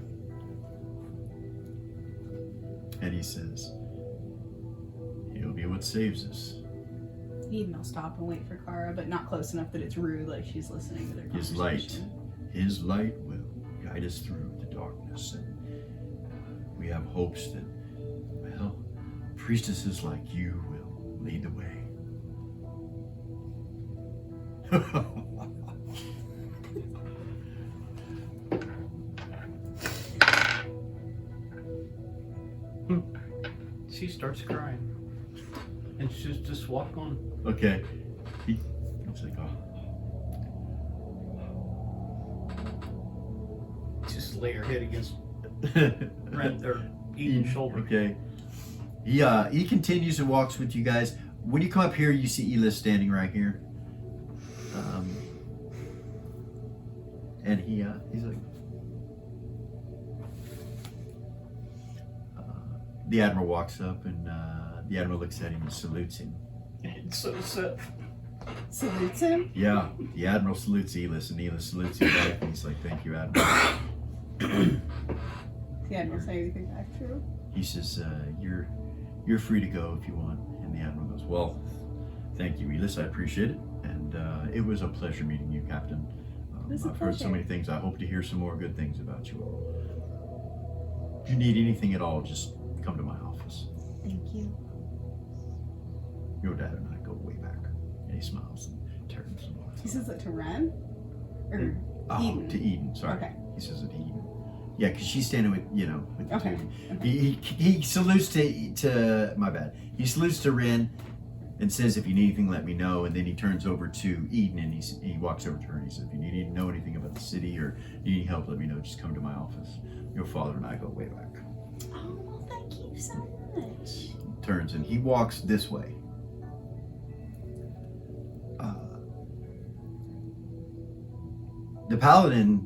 and he says, "He'll be what saves us." He'd now stop and wait for Kara, but not close enough that it's rude, like she's listening to their conversation. His light will guide us through the darkness, and we have hopes that, well, priestesses like you will lead the way. She starts crying. And she's just walk on. Okay. He's like, lay her head against Ren or Eden's shoulder. Okay. He continues and walks with you guys. When you come up here, you see Ela standing right here. And he's like, the Admiral walks up and the Admiral looks at him and salutes him. And so Seth. Salutes him. Yeah, the Admiral salutes Elis, and Elis salutes him back, and he's like, "Thank you, Admiral." The Admiral say anything back to him? He says, "You're free to go if you want." And the Admiral goes, "Well, thank you, Elis. I appreciate it, and it was a pleasure meeting you, Captain. was a I've heard so pleasure. many things. I hope to hear some more good things about you all. If you need anything at all, just come to my office. Thank you. Your dad and I go way back." And he smiles and turns and walks. He says it to Ren? Or Oh, Eden. to Eden. Sorry, Okay. he says it to Eden. Yeah, because she's standing with with the Okay. two. He salutes to my bad. He salutes to Ren and says, "If you need anything, let me know." And then he turns over to Eden and he walks over to her and he says, "If you need to know anything about the city or need any help, let me know. Just come to my office. Your father and I go way back." Oh, well, thank you so much. Turns and he walks this way. The paladin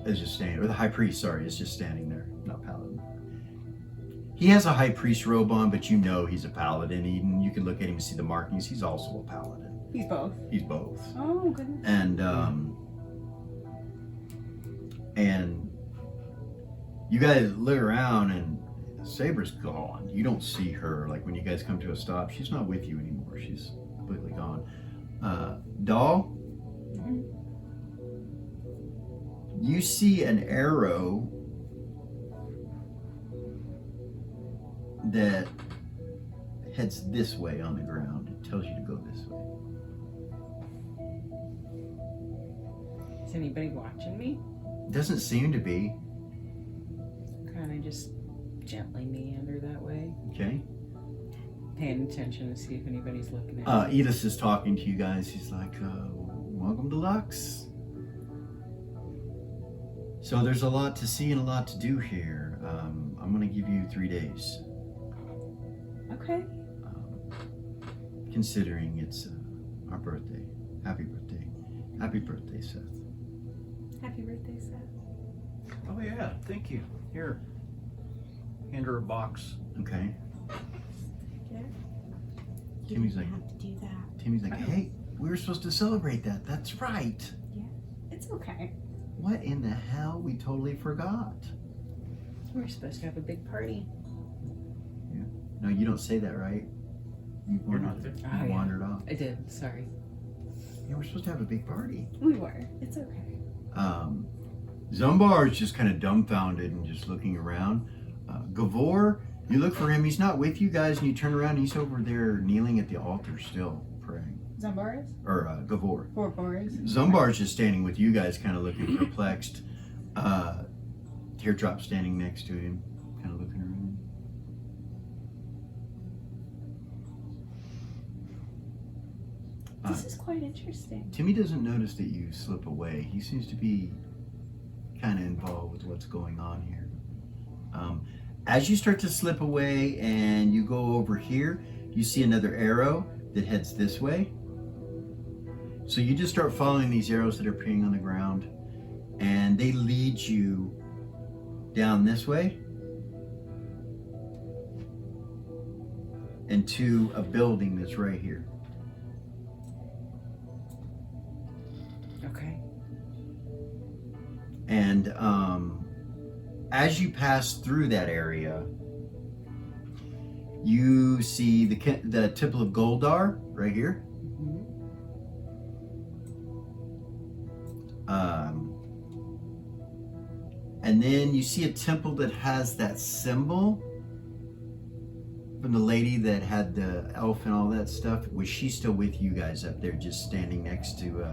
is just standing, or the high priest, sorry, is just standing there. Not paladin. He has a high priest robe on, but you know he's a paladin. Eden, you can look at him and see the markings. He's also a paladin. He's both. He's both. Oh, goodness. And you guys look around and Saber's gone. You don't see her. Like when you guys come to a stop, she's not with you anymore. She's completely gone. Doll, you see an arrow that heads this way on the ground. It tells you to go this way. Is anybody watching me? Doesn't seem to be. Kind of just gently meander that way, Okay. paying attention to see if anybody's looking at me. Edith is talking to you guys. He's like, "Welcome to Lux." So there's a lot to see and a lot to do here. I'm going to give you 3 days. Okay. Considering it's our birthday. Happy birthday. Happy birthday, Seth. Happy birthday, Seth. Oh yeah, thank you. Here. Hand her a box. Okay. Yeah. You Timmy's didn't like- have to do that. Timmy's like, "Hey, we were supposed to celebrate that. That's right. It's okay. What in the hell? We totally forgot." We're supposed to have a big party. No, you don't say that, right? You You're wandered, not there. Oh, you yeah. wandered off. I did, sorry. Yeah, we're supposed to have a big party. We were. It's okay. Zumbar is just kind of dumbfounded and just looking around. Gavor, you look for him. He's not with you guys, and you turn around. And he's over there kneeling at the altar, still praying. Zumbaris? Or Gavor. Or Boris? Zumbar's just standing with you guys, kind of looking perplexed. Teardrop standing next to him, kind of looking around. This is quite interesting. Timmy doesn't notice that you slip away. He seems to be kind of involved with what's going on here. As you start to slip away and you go over here, you see another arrow that heads this way. So you just start following these arrows that are appearing on the ground, and they lead you down this way and to a building that's right here. Okay. And as you pass through that area, you see the Temple of Goldar right here. And then you see a temple that has that symbol from the lady that had the elf and all that stuff. Was she still with you guys up there, just standing next to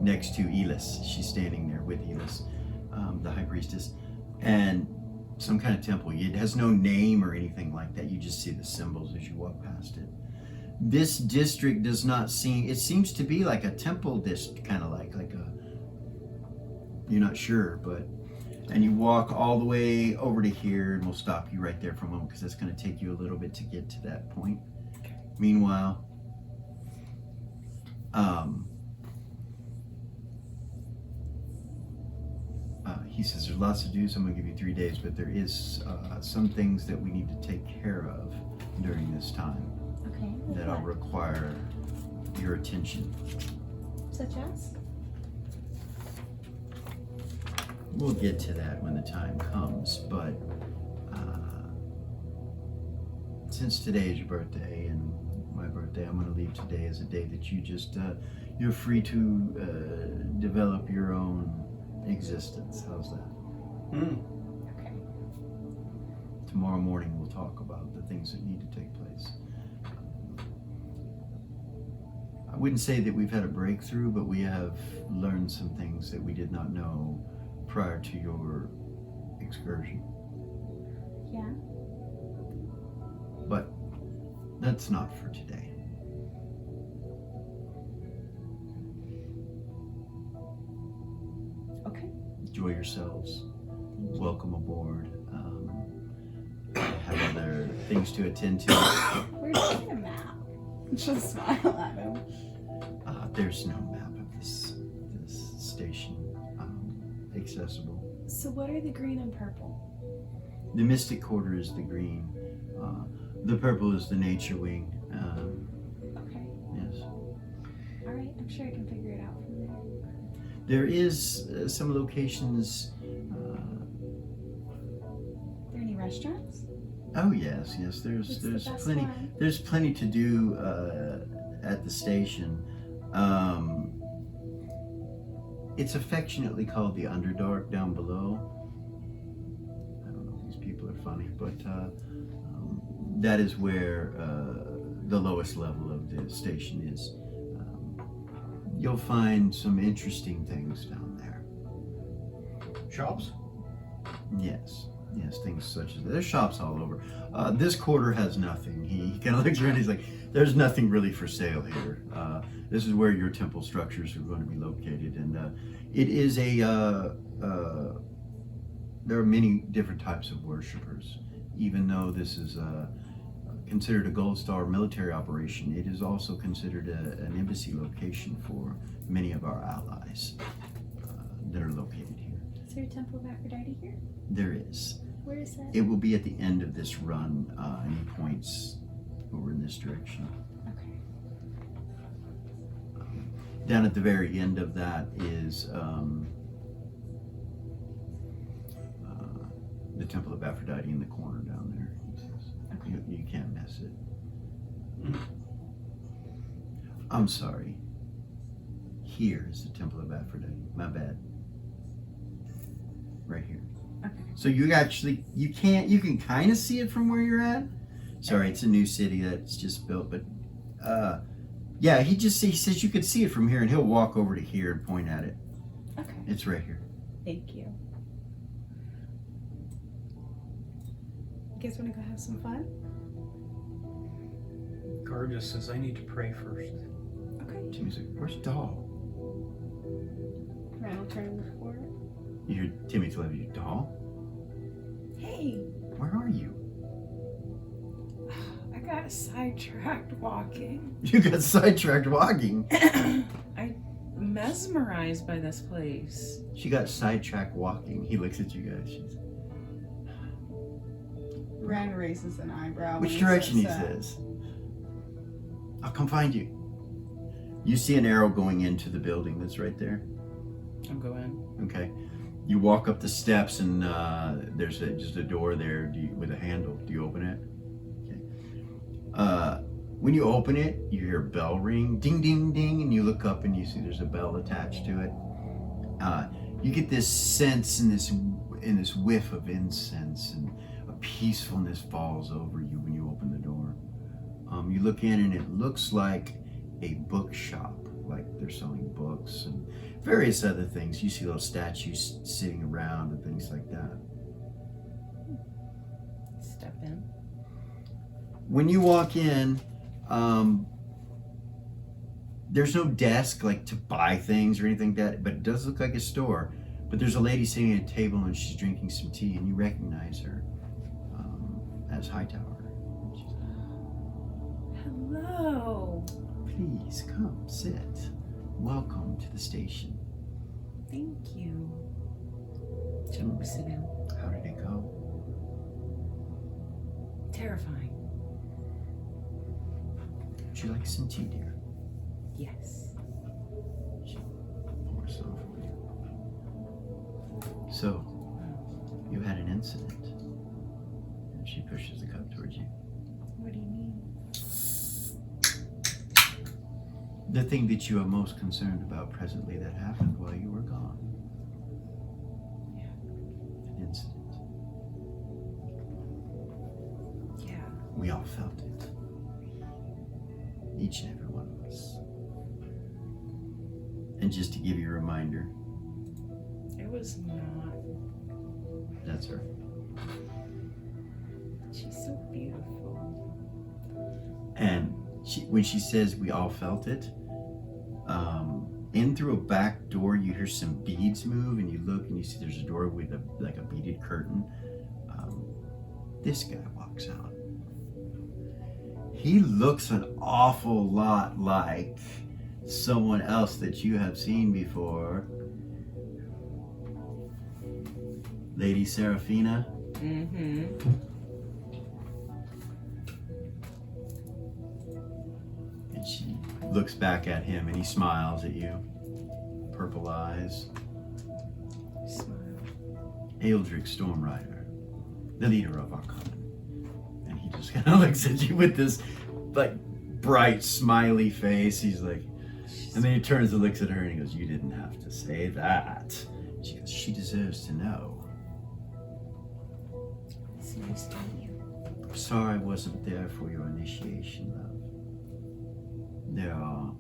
Elis? She's standing there with Elis, the high priestess, and some kind of temple. It has no name or anything like that. You just see the symbols as you walk past it. This district does not seem. It seems to be like a temple district, kind of like a. You're not sure, but And you walk all the way over to here, and we'll stop you right there for a moment because that's going to take you a little bit to get to that point. Meanwhile, he says there's lots to do, so I'm going to give you 3 days, but there is some things that we need to take care of during this time Okay. that'll require your attention. Such as? We'll get to that when the time comes, but since today is your birthday and my birthday, I'm going to leave today as a day that you just, you're free to develop your own existence. How's that? Okay. Tomorrow morning we'll talk about the things that need to take place. I wouldn't say that we've had a breakthrough, but we have learned some things that we did not know prior to your excursion. Yeah. But that's not for today. Okay. Enjoy yourselves. Welcome aboard. Have other things to attend to. Where's the map? Just smile at him. There's no map of this station accessible. So what are the green and purple? The Mystic Quarter is the green. The purple is the Nature Wing. Okay. Yes. All right. I'm sure I can figure it out from there. There is some locations. Are there any restaurants? Oh yes. What's There's the best plenty. one? There's plenty to do at the station. It's affectionately called the Underdark down below. I don't know if these people are funny, but that is where the lowest level of the station is. You'll find some interesting things down there. Shops? Yes, things such as there's shops all over. This quarter has nothing. He kind of looks around. He's like, "There's nothing really for sale here. This is where your temple structures are going to be located, and it is a. There are many different types of worshipers. Even though this is considered a Gold Star military operation, it is also considered an embassy location for many of our allies that are located here. Is there a Temple of Aphrodite here? There is. Where is that? It will be at the end of this run, and he points over in this direction. Okay. Down at the very end of that is the Temple of Aphrodite in the corner down there. He says. Okay. You can't miss it. I'm sorry. Here is the Temple of Aphrodite. My bad. Right here. Okay. So you can kind of see it from where you're at. Sorry, it's a new city that's just built, but yeah, he says you could see it from here, and he'll walk over to here and point at it. Okay. It's right here. Thank you. You guys want to go have some fun? Gar just says I need to pray first. Okay. Timmy's like, "Where's Doll?" Ryan will turn and look for it. You hear Timmy to you, "Doll? Hey, Where are you?" I got sidetracked walking. You got sidetracked walking. I'm mesmerized by this place. She got sidetracked walking. He looks at you guys. She's, Ryan raises an eyebrow. which direction? He says. "I'll come find you." You see an arrow going into the building that's right there. I'm going. Okay. You walk up the steps, and there's just a door there with a handle. Do you open it? Okay. When you open it, you hear a bell ring, ding, ding, ding, and you look up and you see there's a bell attached to it. You get this sense and this whiff of incense, and a peacefulness falls over you when you open the door. You look in, and it looks like a bookshop, like they're selling books and various other things. You see little statues sitting around and things like that. Step in. When you walk in, there's no desk like to buy things or anything like that, but it does look like a store. But there's a lady sitting at a table and she's drinking some tea, and you recognize her as Hightower. And she's Hello. Please come sit. Welcome to the station. Thank you. We'll sit down. How did it go? Terrifying. Would you like some tea, dear? Yes. Pour some for you. So, you had an incident. And she pushes the cup towards you. What do you mean? The thing that you are most concerned about presently that happened while you were gone. Yeah. An incident. Yeah. We all felt it. Each and every one of us. And just to give you a reminder, It was not. that's her. She's so beautiful. And when she says we all felt it, in through a back door you hear some beads move, and you look and you see there's a door with a beaded curtain. This guy walks out. He looks an awful lot like someone else that you have seen before. Lady Serafina. Mm-hmm. And she looks back at him and he smiles at you. Purple eyes. Smile. Eldrick Stormrider, the leader of our coven. And he just kind of looks at you with this like bright smiley face. He's like, and then he turns and looks at her and he goes, you didn't have to say that. She goes, she deserves to know. It's nice to meet you. I'm sorry I wasn't there for your initiation, love. There are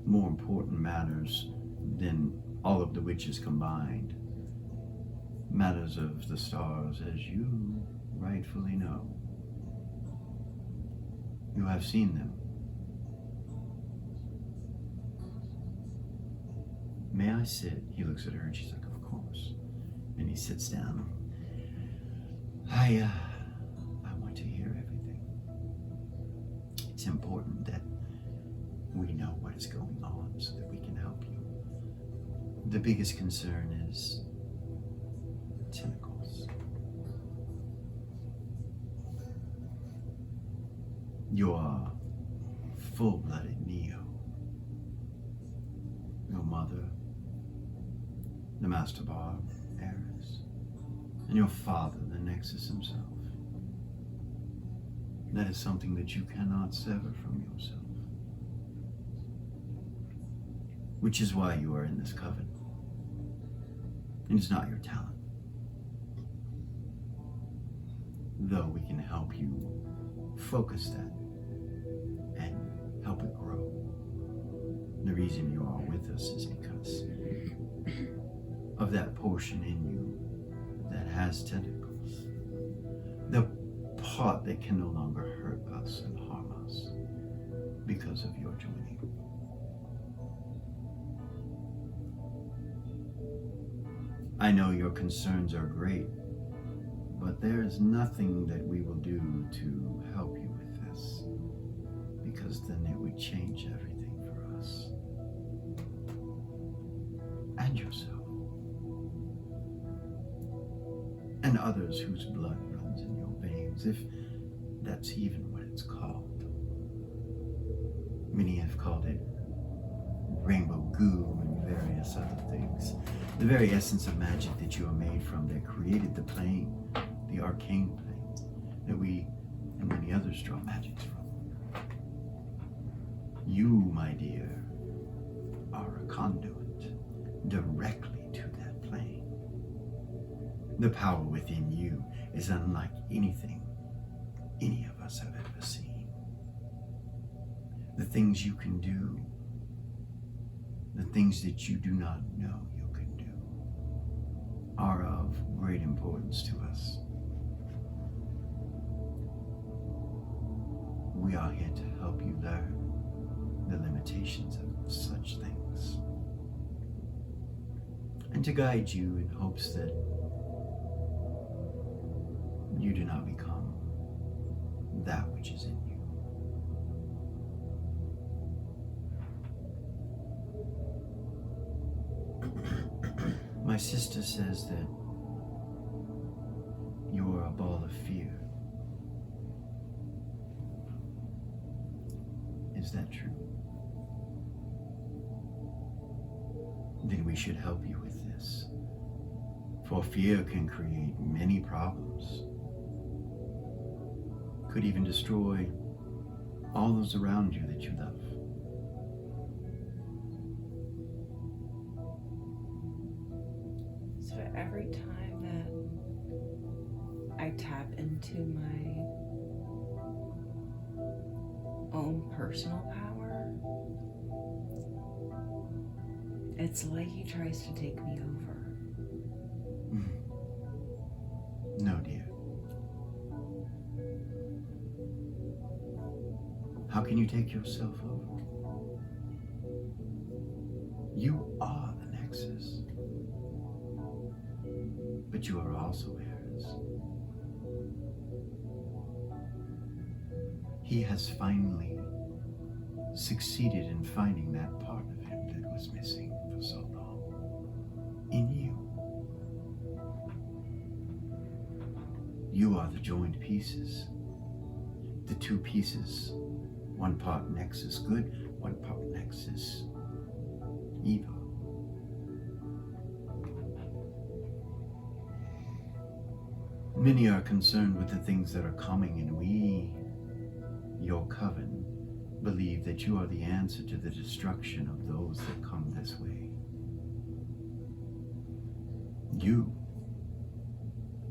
more important matters than all of the witches combined. Matters of the stars, as you rightfully know. You have seen them. May I sit? He looks at her and she's like, of course. And he sits down. I want to hear everything. It's important that we know what is going on so that we can help you. The biggest concern is tentacles. Your full-blooded Neo. Your mother, the Master Bar, Eris, and your father, the Nexus himself. That is something that you cannot sever from yourself. Which is why you are in this coven. And it's not your talent. Though we can help you focus that and help it grow. The reason you are with us is because of that portion in you that has tentacles. The part that can no longer hurt us and harm us because of your joining. I know your concerns are great, but there is nothing that we will do to help you with this, because then it would change everything for us. And yourself. And others whose blood runs in your veins, if that's even what it's called. Many have called it rainbow goo and various other things. The very essence of magic that you are made from, that created the plane, the arcane plane, that we and many others draw magics from. You, my dear, are a conduit directly to that plane. The power within you is unlike anything any of us have ever seen. The things you can do, the things that you do not know you can do, are of great importance to us. We are here to help you learn the limitations of such things and to guide you in hopes that you do not become that which is in you. My sister says that you're a ball of fear. Is that true? Then we should help you with this. For fear can create many problems. Could even destroy all those around you that you love. So every time that I tap into my own personal power, it's like he tries to take me over. No, dear. How can you take yourself over? You are the Nexus. But you are also heirs. He has finally succeeded in finding that part of him that was missing for so long. In you. You are the joined pieces. The two pieces. One part Nexus good, one part Nexus evil. Many are concerned with the things that are coming, and we, your coven, believe that you are the answer to the destruction of those that come this way. You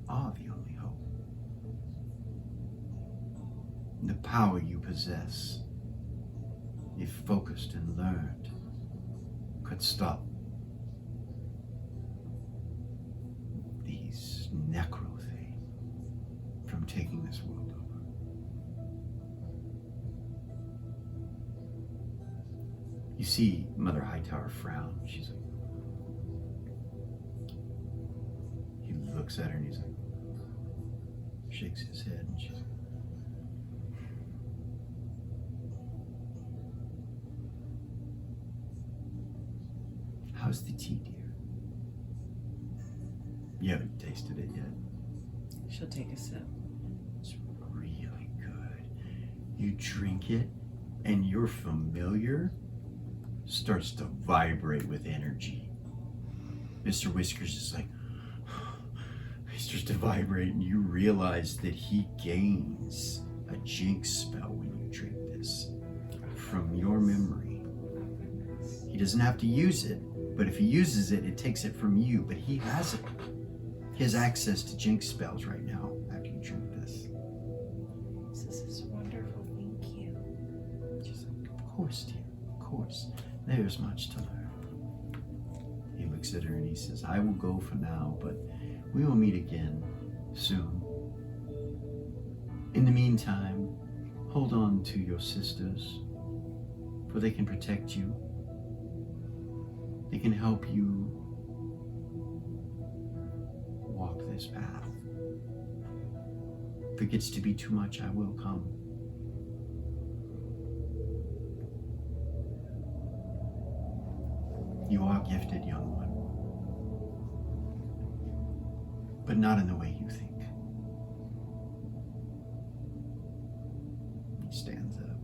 are the only hope. The power you possess, if focused and learned, could stop these necro from taking this world over. You see Mother Hightower frown. She's like, he looks at her and he's like, shakes his head, and she's like, how's the tea, dear? You haven't tasted it yet. She'll take a sip. It's really good. You drink it, and your familiar starts to vibrate with energy. Mr. Whiskers is like, he starts to vibrate, and you realize that he gains a jinx spell when you drink this from your memory. He doesn't have to use it, but if he uses it, it takes it from you, but he has it. He has access to jinx spells right now after you drink this. This is wonderful, thank you. She's like, of course, dear, of course. There's much to learn. He looks at her and he says, I will go for now, but we will meet again soon. In the meantime, hold on to your sisters, for they can protect you. They can help you walk this path. If it gets to be too much, I will come. You are gifted, young one, but not in the way you think. He stands up.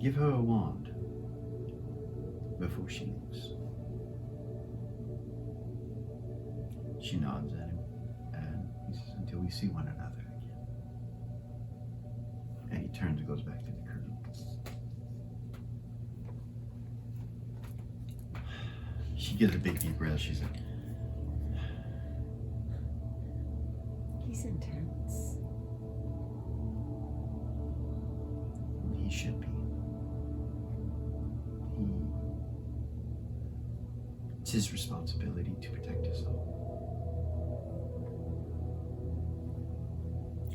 Give her a wand before she leaves. She nods at him, and he says, until we see one another again. And he turns and goes back to the curtain. She gives a big deep breath. She's like, He's intense. he should be. It's his responsibility to protect us all.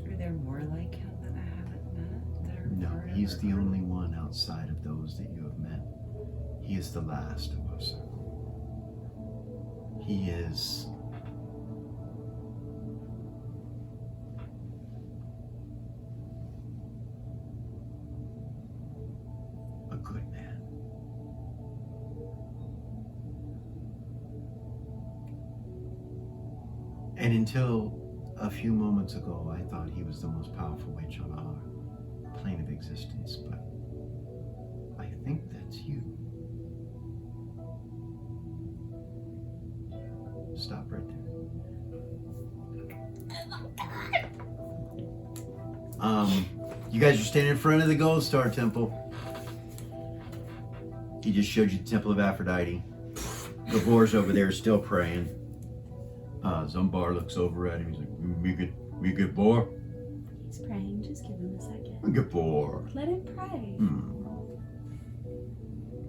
Are there more like him that I haven't met? That are No, part of he's our the group? only one outside of those that you have met. He is the last of our circle. He is a good man. And until a few moments ago, I thought he was the most powerful witch on our plane of existence, but I think that's you. Stop right there. You guys are standing in front of the Gold Star Temple. He just showed you the Temple of Aphrodite. Gavor's over there still praying. Zumbar looks over at him. He's like, me good boy? He's praying. Just give him a second. Gabor. Let him pray.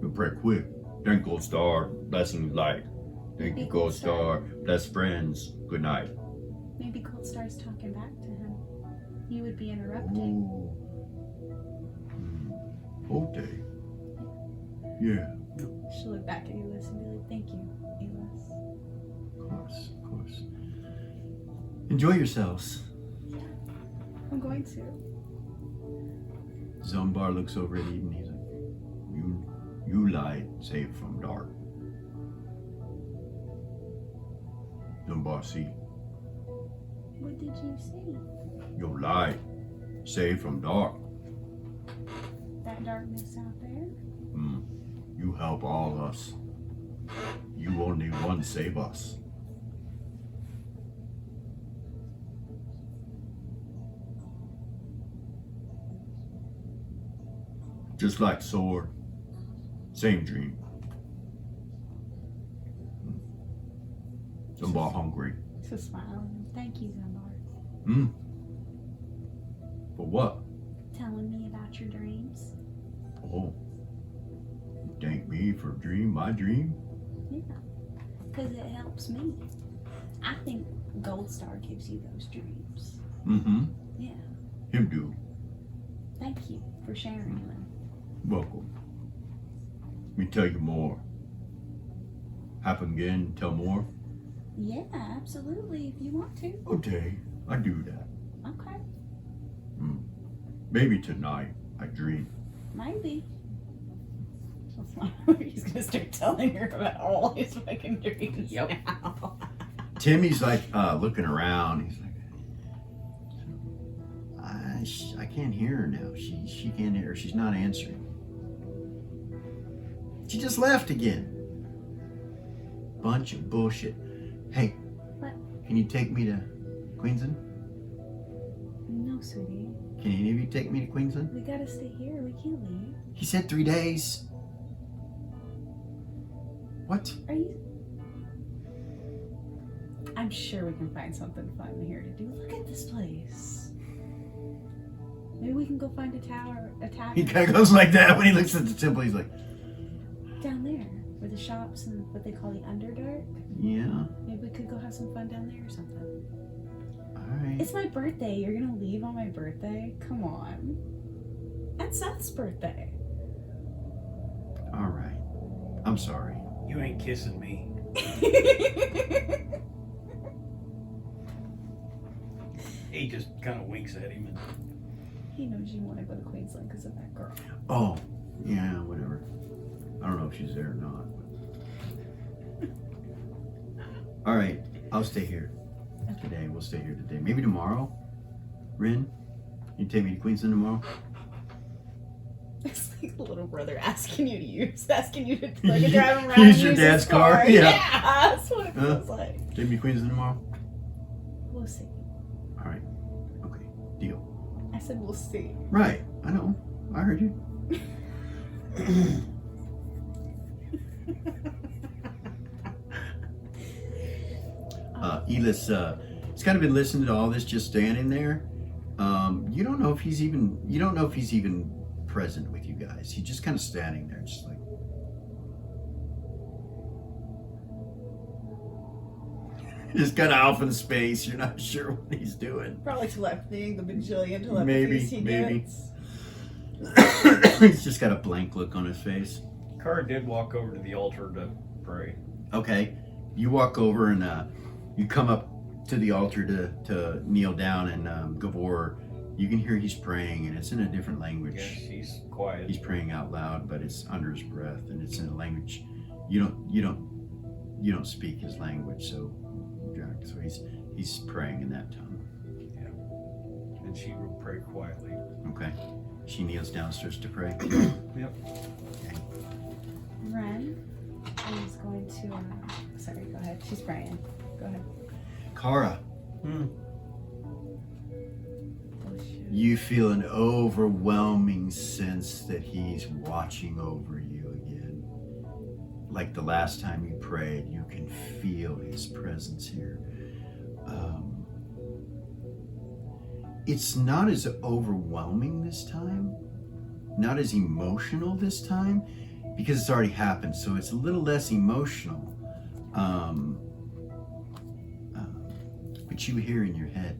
We'll pray quick. Thank Gold Star. Blessing light. Thank you, Gold Star. Bless friends. Good night. Maybe Gold Star's talking back to him. You would be interrupting. Okay. Yeah. She'll look back at Elis and be like, thank you, Elis. Of course, of course. Enjoy yourselves. I'm going to. Zumbar looks over at Eden. He's like, you lied, saved from dark. Zumbar, see, What did you say? you lied, saved from dark. That darkness out there? You help all us. You only one save us. Just like sword, same dream. Zumbar hungry. Just smiling. Thank you, Zumbar. For what? Telling me about your dreams. Oh, you thank me for my dream? Yeah. Because it helps me. I think Gold Star gives you those dreams. Yeah. Him do. Thank you for sharing them. Welcome. Let me tell you more. Happen again, tell more? Yeah, absolutely, if you want to. Okay, I do that. Okay. Maybe tonight I dream. Maybe. He's gonna start telling her about all his fucking dreams. Yep. Now. Timmy's like looking around. He's like, I can't hear her now. She can't hear her. She's not answering. She just left again. Bunch of bullshit. Hey, What? Can you take me to Queensland? No, sweetie. Can any of you take me to Queensland? We gotta stay here. We can't leave. He said 3 days. What? Are you? I'm sure we can find something fun here to do. Look at this place. Maybe we can go find a tower, a tavern. He kind of goes like that when he looks at the temple. He's like, Down there, where the shops and what they call the Underdark. yeah, Maybe we could go have some fun down there or something. all right. It's my birthday. You're gonna leave on my birthday? Come on. And Seth's birthday. All right. I'm sorry. You ain't kissing me. He just kind of winks at him and He knows you want to go to Queensland because of that girl. Oh, yeah, whatever. I don't know if she's there or not. But... All right, I'll stay here today. We'll stay here today. Maybe tomorrow. Rin, you take me to Queensland tomorrow? It's like a little brother asking you to like drive him around. Use and your his dad's car? Yeah. Yeah. That's what it feels like. Take me to Queensland tomorrow? We'll see. All right. Okay, deal. I said we'll see. Right, I know. I heard you. Elis, he's kind of been listening to all this, just standing there. You don't know if he's even present with you guys. He's just kind of standing there, just like. Just kind of off in space. You're not sure what he's doing. Probably telepathy, the bajillion telepathies he Maybe. gets. He's just got a blank look on his face. Kara did walk over to the altar to pray. Okay. You walk over and you come up to the altar to kneel down, and Gavor, you can hear he's praying, and it's in a different language. Yes, he's quiet. He's praying out loud, but it's under his breath, and it's in a language you don't speak his language, so he's praying in that tongue. Yeah. And she will pray quietly. Okay. She kneels down, starts to pray. Yep. Okay. Ren is going to. Sorry, go ahead. She's praying. Go ahead. Kara, Oh, shoot. you feel an overwhelming sense that he's watching over you again. Like the last time you prayed, you can feel his presence here. It's not as overwhelming this time, not as emotional this time, because it's already happened, so it's a little less emotional. But you hear in your head,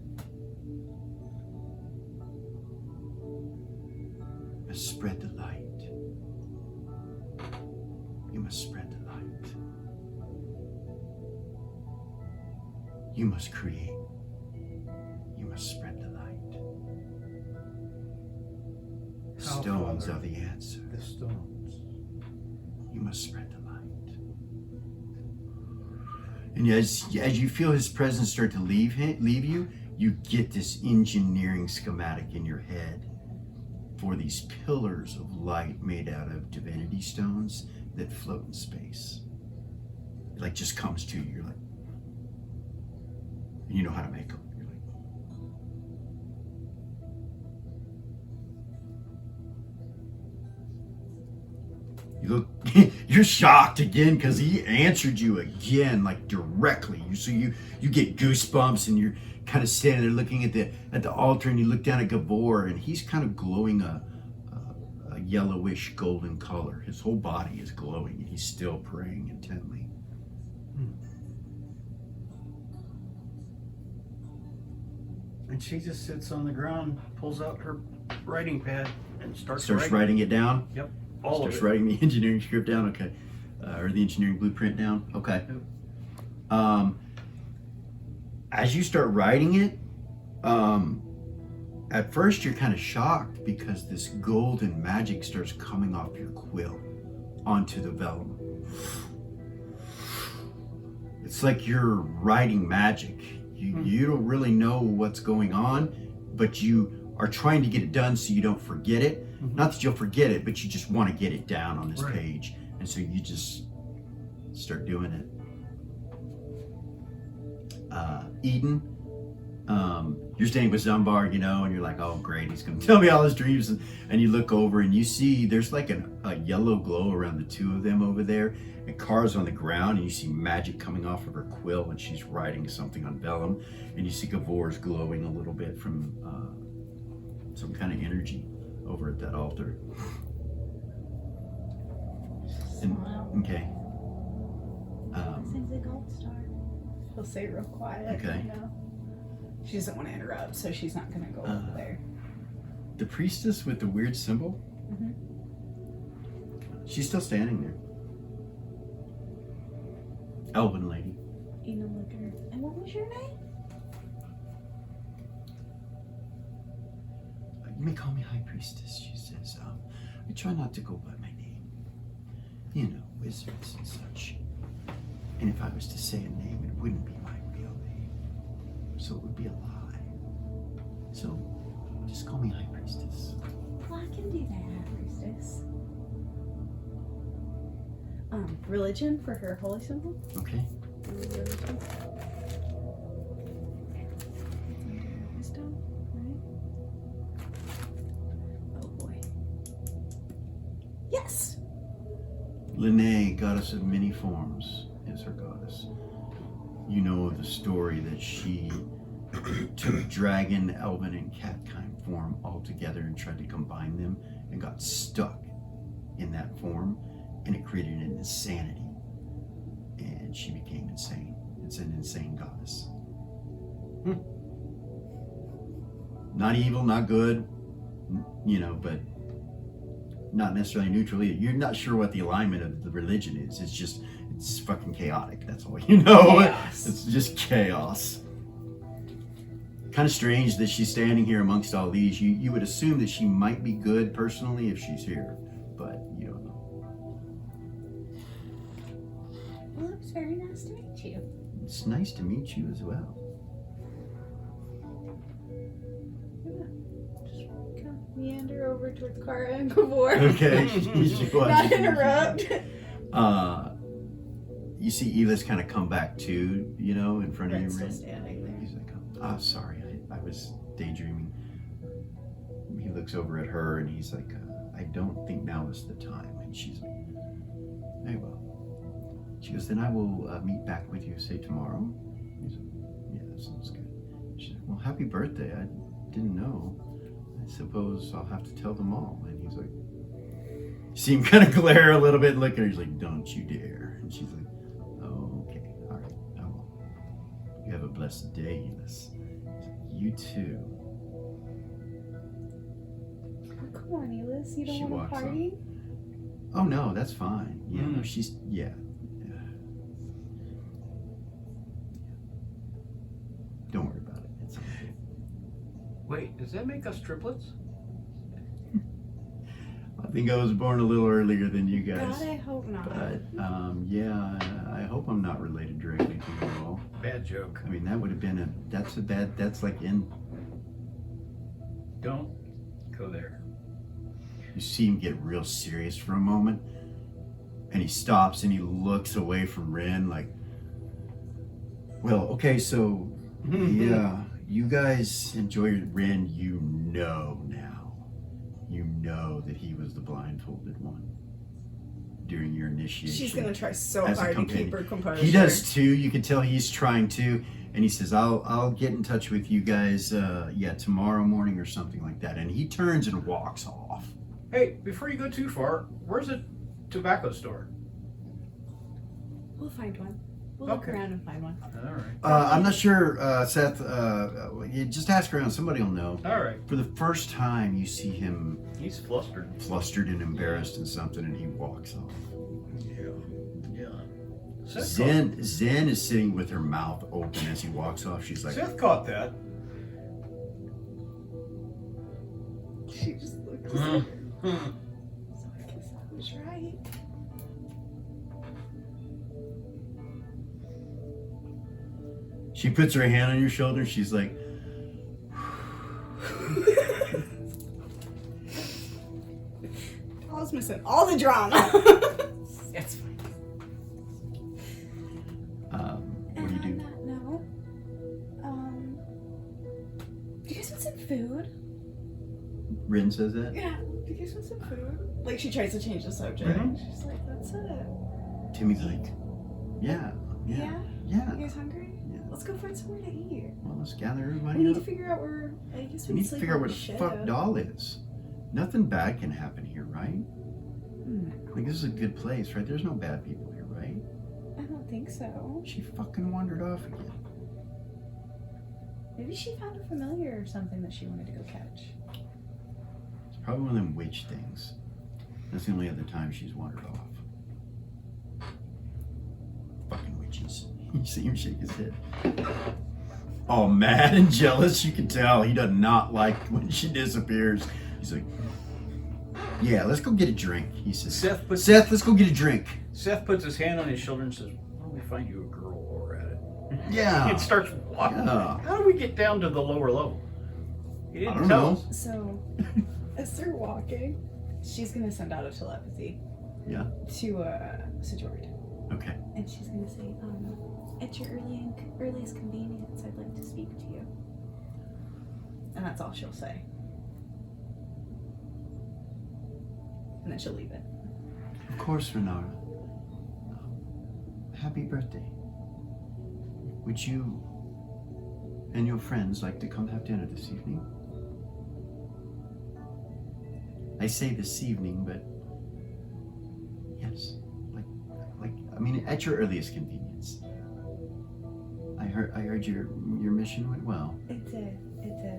spread the light. You must spread the light. You must create. You must spread the light. How, Stones Father? are the answer. The stones. You must spread the light. And as you feel his presence start to leave you, you get this engineering schematic in your head for these pillars of light made out of divinity stones that float in space. It like just comes to you. You're like, you know how to make them. You're like, you look, you're shocked again because he answered you again, like directly. You get goosebumps, and you're kind of standing there looking at the altar, and you look down at Gabor, and he's kind of glowing a yellowish golden color. His whole body is glowing, and he's still praying intently. And she just sits on the ground, pulls out her writing pad, and starts writing it down. Yep, all Starts of it. writing the engineering script down. Okay, or the engineering blueprint down. Okay. As you start writing it, at first you're kind of shocked because this golden magic starts coming off your quill onto the vellum. It's like you're writing magic. You don't really know what's going on, but you are trying to get it done so you don't forget it. Not that you'll forget it, but you just want to get it down on this page. And so you just start doing it. Eden, you're standing with Zumbar, and you're like, oh great, he's gonna tell me all his dreams. And you look over and you see there's like a yellow glow around the two of them over there. And Kara's on the ground, and you see magic coming off of her quill, and she's writing something on vellum. And you see Gavor's glowing a little bit from some kind of energy over at that altar. Okay. Seems a gold star. She'll say it real quiet. Okay. She doesn't want to interrupt, so she's not going to go over there. The priestess with the weird symbol? She's still standing there. Elven lady. Ina, look at her. And what was your name? You may call me High Priestess, she says. I try not to go by my name. Wizards and such. And if I was to say a name, it wouldn't be my real name. So it would be a lie. So just call me High Priestess. Well, I can do that, Priestess. Religion for her holy symbol. Okay. Religion. Wisdom, right? Oh boy. Yes! Linnae, goddess of many forms, is her goddess. You know the story that she took dragon, elven, and cat-kind form all together and tried to combine them and got stuck in that form, and it created an insanity. And she became insane. It's an insane goddess. Not evil, not good, but not necessarily neutral either. You're not sure what the alignment of the religion is. It's just it's fucking chaotic. That's all you know. Chaos. It's just chaos. Kind of strange that she's standing here amongst all these. You would assume that she might be good personally if she's here, but you don't know. Well, it was very nice to meet you. It's nice to meet you as well. Just kind of meander over towards Kara and Gavor. Okay. She Not interrupt. You see Elis kind of come back too, you know, in front of you. Red's still Ren. standing there. He's like, oh, sorry, I was daydreaming. He looks over at her and he's like, I don't think now is the time. And she's like, very well. She goes, then I will meet back with you, say tomorrow. He's like, yeah, that sounds good. She's like, well, happy birthday. I didn't know. I suppose I'll have to tell them all. And he's like, see him kind of glare a little bit, look at her. He's like, don't you dare. And she's like, oh, okay, all right, I won't. You have a blessed day, Elis. You too. Oh, come on, Elis. You She don't want to walks party? Oh no, that's fine. Yeah, no, she's yeah. Don't worry about it. It's okay. Wait, does that make us triplets? I think I was born a little earlier than you guys. God, I hope not. But yeah, I hope I'm not related directly to you all. Bad joke. I mean, that would have been that's like in. Don't go there. You see him get real serious for a moment, and he stops and he looks away from Ren like, well, okay, so yeah, you guys enjoy Ren, you know now. You know that he was the blindfolded one during your initiation. She's gonna try so as a hard to companion. keep her composure. He does too. You can tell he's trying to, and he says, "I'll get in touch with you guys, tomorrow morning or something like that." And he turns and walks off. Hey, before you go too far, where's a tobacco store? We'll find one. We'll look Okay. around and find one. All right. I'm not sure, Seth. You just ask around. Somebody will know. All right. For the first time, you see him He's flustered. flustered and embarrassed in something, and he walks off. Yeah. Seth Zen is sitting with her mouth open as he walks off. She's like, Seth caught that. She just looks. Mm. So I guess I was right. she puts her hand on your shoulder. She's like, I was missing all the drama. It's fine. what do you do? On that note, do you guys want some food? Rin says that. Yeah. Do you guys want some food? Like she tries to change the subject. Mhm. She's like, "That's it." Timmy's like, yeah. Yeah. You guys hungry? Yeah. Let's go find somewhere to eat. Well, let's gather everybody We need to up. figure out where. I guess We we need to sleep figure out on where the the ship. fuck Doll is. Nothing bad can happen here, right? Hmm. Like, this is a good place, right? There's no bad people here, right? I don't think so. She fucking wandered off again. Maybe she found a familiar or something that she wanted to go catch. It's probably one of them witch things. That's the only other time she's wandered off. Fucking witches. You see him shake his head. Oh, mad and jealous. You can tell he does not like when she disappears. He's like, yeah, let's go get a drink. He says, Seth let's go get a drink. puts his hand on his shoulder and says, "Why don't we find you a girl while we're at it?" Yeah. It starts walking. Yeah. How do we get down to the lower level? He I didn't don't tell know. us. So, as they're walking, she's gonna send out a telepathy. Yeah. To Sejord. Okay. And she's gonna say, at your earliest convenience, I'd like to speak to you. And that's all she'll say. And then she'll leave it. Of course, Renara. Happy birthday. Would you and your friends like to come have dinner this evening? I say this evening, but yes. I mean, at your earliest convenience. I heard your mission went well. It did.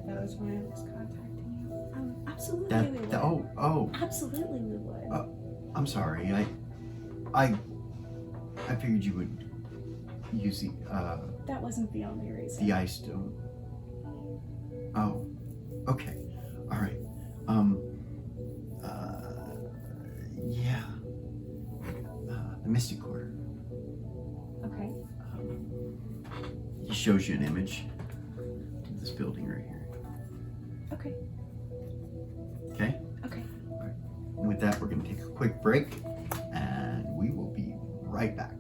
That was why I was contacting you. Absolutely we would. Oh, Absolutely we would. I'm sorry. I I figured you would use That wasn't the only reason. the ice stone. Oh, okay. All right. Yeah. The Mystic Quarter. Okay. He shows you an image of this building right here. Okay. Okay? Okay. And with that, we're going to take a quick break, and we will be right back.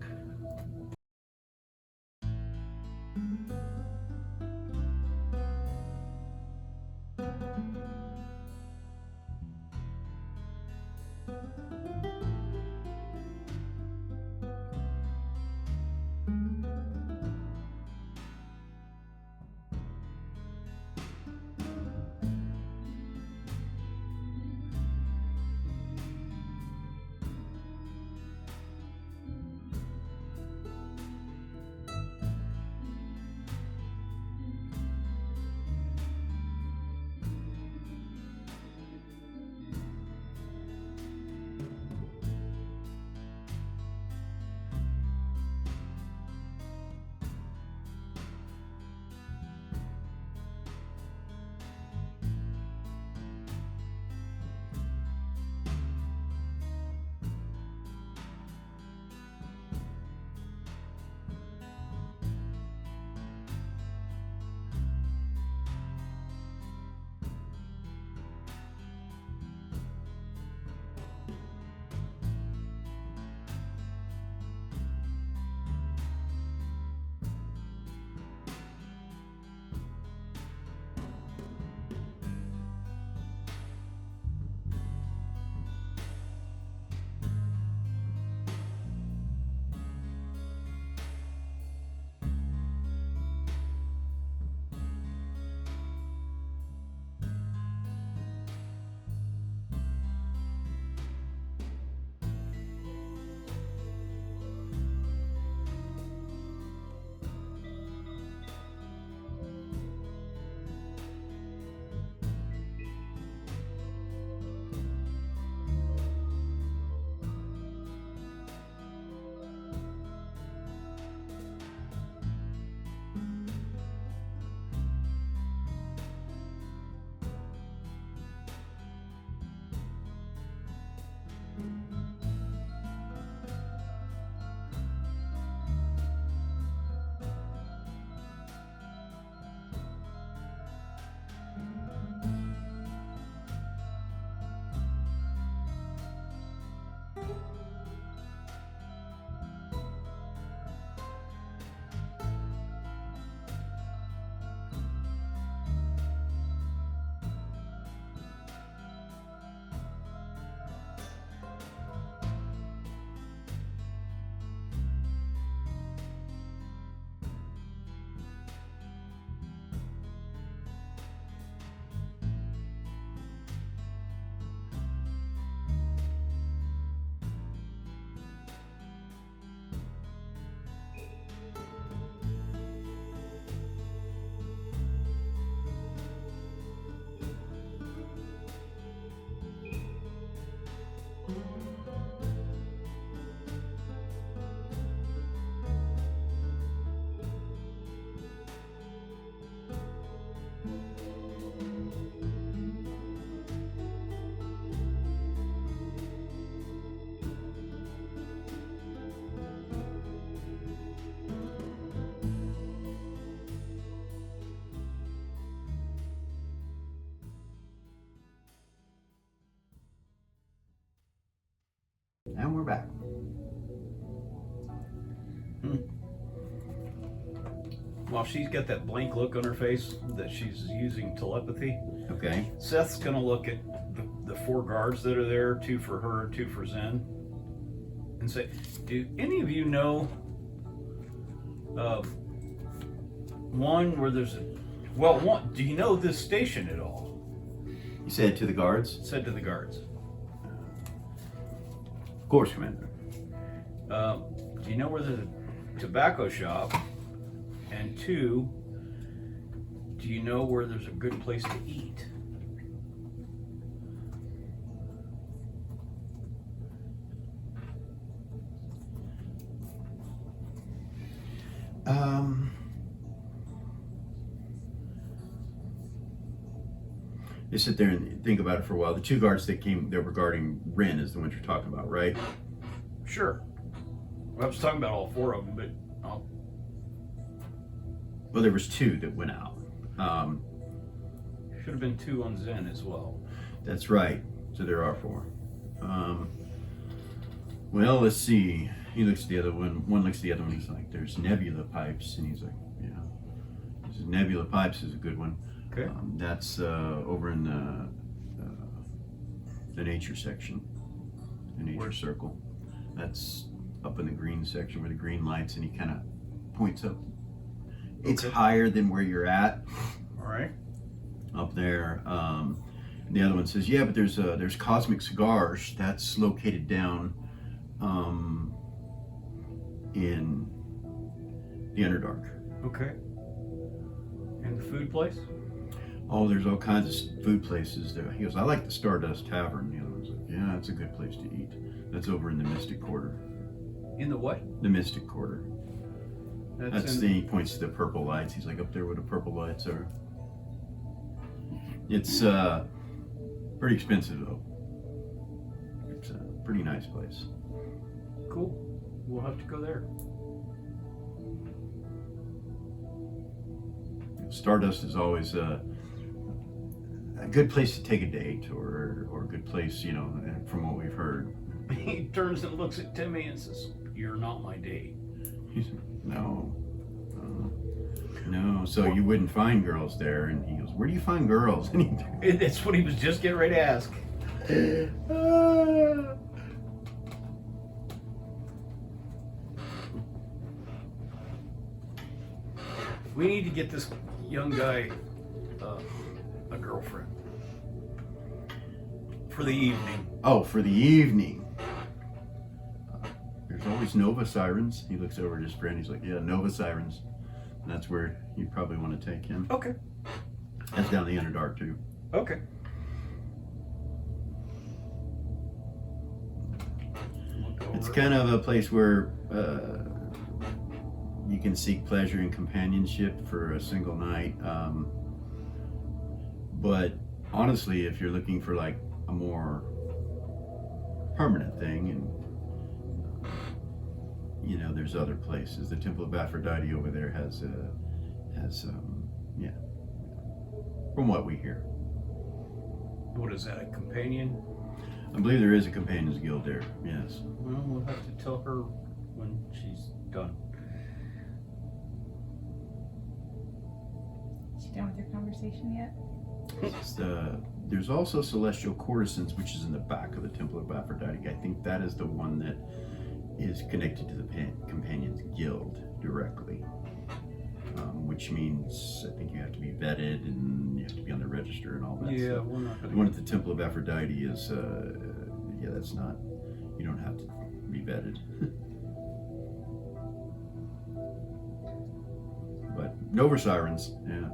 And we're back. While she's got that blank look on her face that she's using telepathy, Okay. Seth's gonna look at the four guards that are there, 2 for her, 2 for Zen, and say, do any of you know one where there's a, one, do you know this station at all? You said to the guards? Said to the guards. Of course, Commander. Do you know where there's a tobacco shop? And 2, do you know where there's a good place to eat? They sit there and think about it for a while. The two guards that were guarding Rin is the ones you're talking about, right? Sure. Well, I was talking about all four of them, but Well, there was two that went out. should have been two on Zen as well. That's right. So there are four. Well, let's see. He looks at the other one. One looks at the other one. He's like, "There's nebula pipes," and he's like, "Yeah, this is nebula pipes is a good one." Okay. That's over in the nature section, the nature circle. That's up in the green section where the green lights, and he kind of points up. It's higher than where you're at. All right. Up there. The other one says, "Yeah, but there's Cosmic Cigars. That's located down in the Underdark." Okay. And the food place? Oh, there's all kinds of food places there. He goes, "I like the Stardust Tavern." The other one's like, "Yeah, it's a good place to eat. That's over in the Mystic Quarter." In the what? The Mystic Quarter. That's in... the, he points to the purple lights. He's like, "Up there where the purple lights are." It's pretty expensive though. It's a pretty nice place. Cool. We'll have to go there. Stardust is always a good place to take a date, or a good place, you know, from what we've heard. He turns and looks at Timmy and says, "You're not my date." He's no. So you wouldn't find girls there? And he goes, "Where do you find girls?" And That's what he was just getting ready to ask. We need to get this young guy a girlfriend for the evening. Oh, for the evening. There's always Nova Sirens. He looks over at his friend. He's like, "Yeah, Nova Sirens." And that's where you'd probably want to take him. Okay. That's down the Underdark too. Okay. It's kind of a place where you can seek pleasure and companionship for a single night. But honestly, if you're looking for like a more permanent thing, and you know, there's other places. The Temple of Aphrodite over there has yeah, from what we hear. What is that, a companion? I believe there is a Companions Guild there, yes. Well, we'll have to tell her when she's done. Is she done with your conversation yet? There's also Celestial Courtesans, which is in the back of the Temple of Aphrodite. I think that is the one that is connected to the Companions Guild directly, which means I think you have to be vetted and you have to be on the register and all that Yeah, stuff. we're not The gonna... one at the Temple of Aphrodite is, yeah, that's not, you don't have to be vetted. But Nova Sirens, yeah.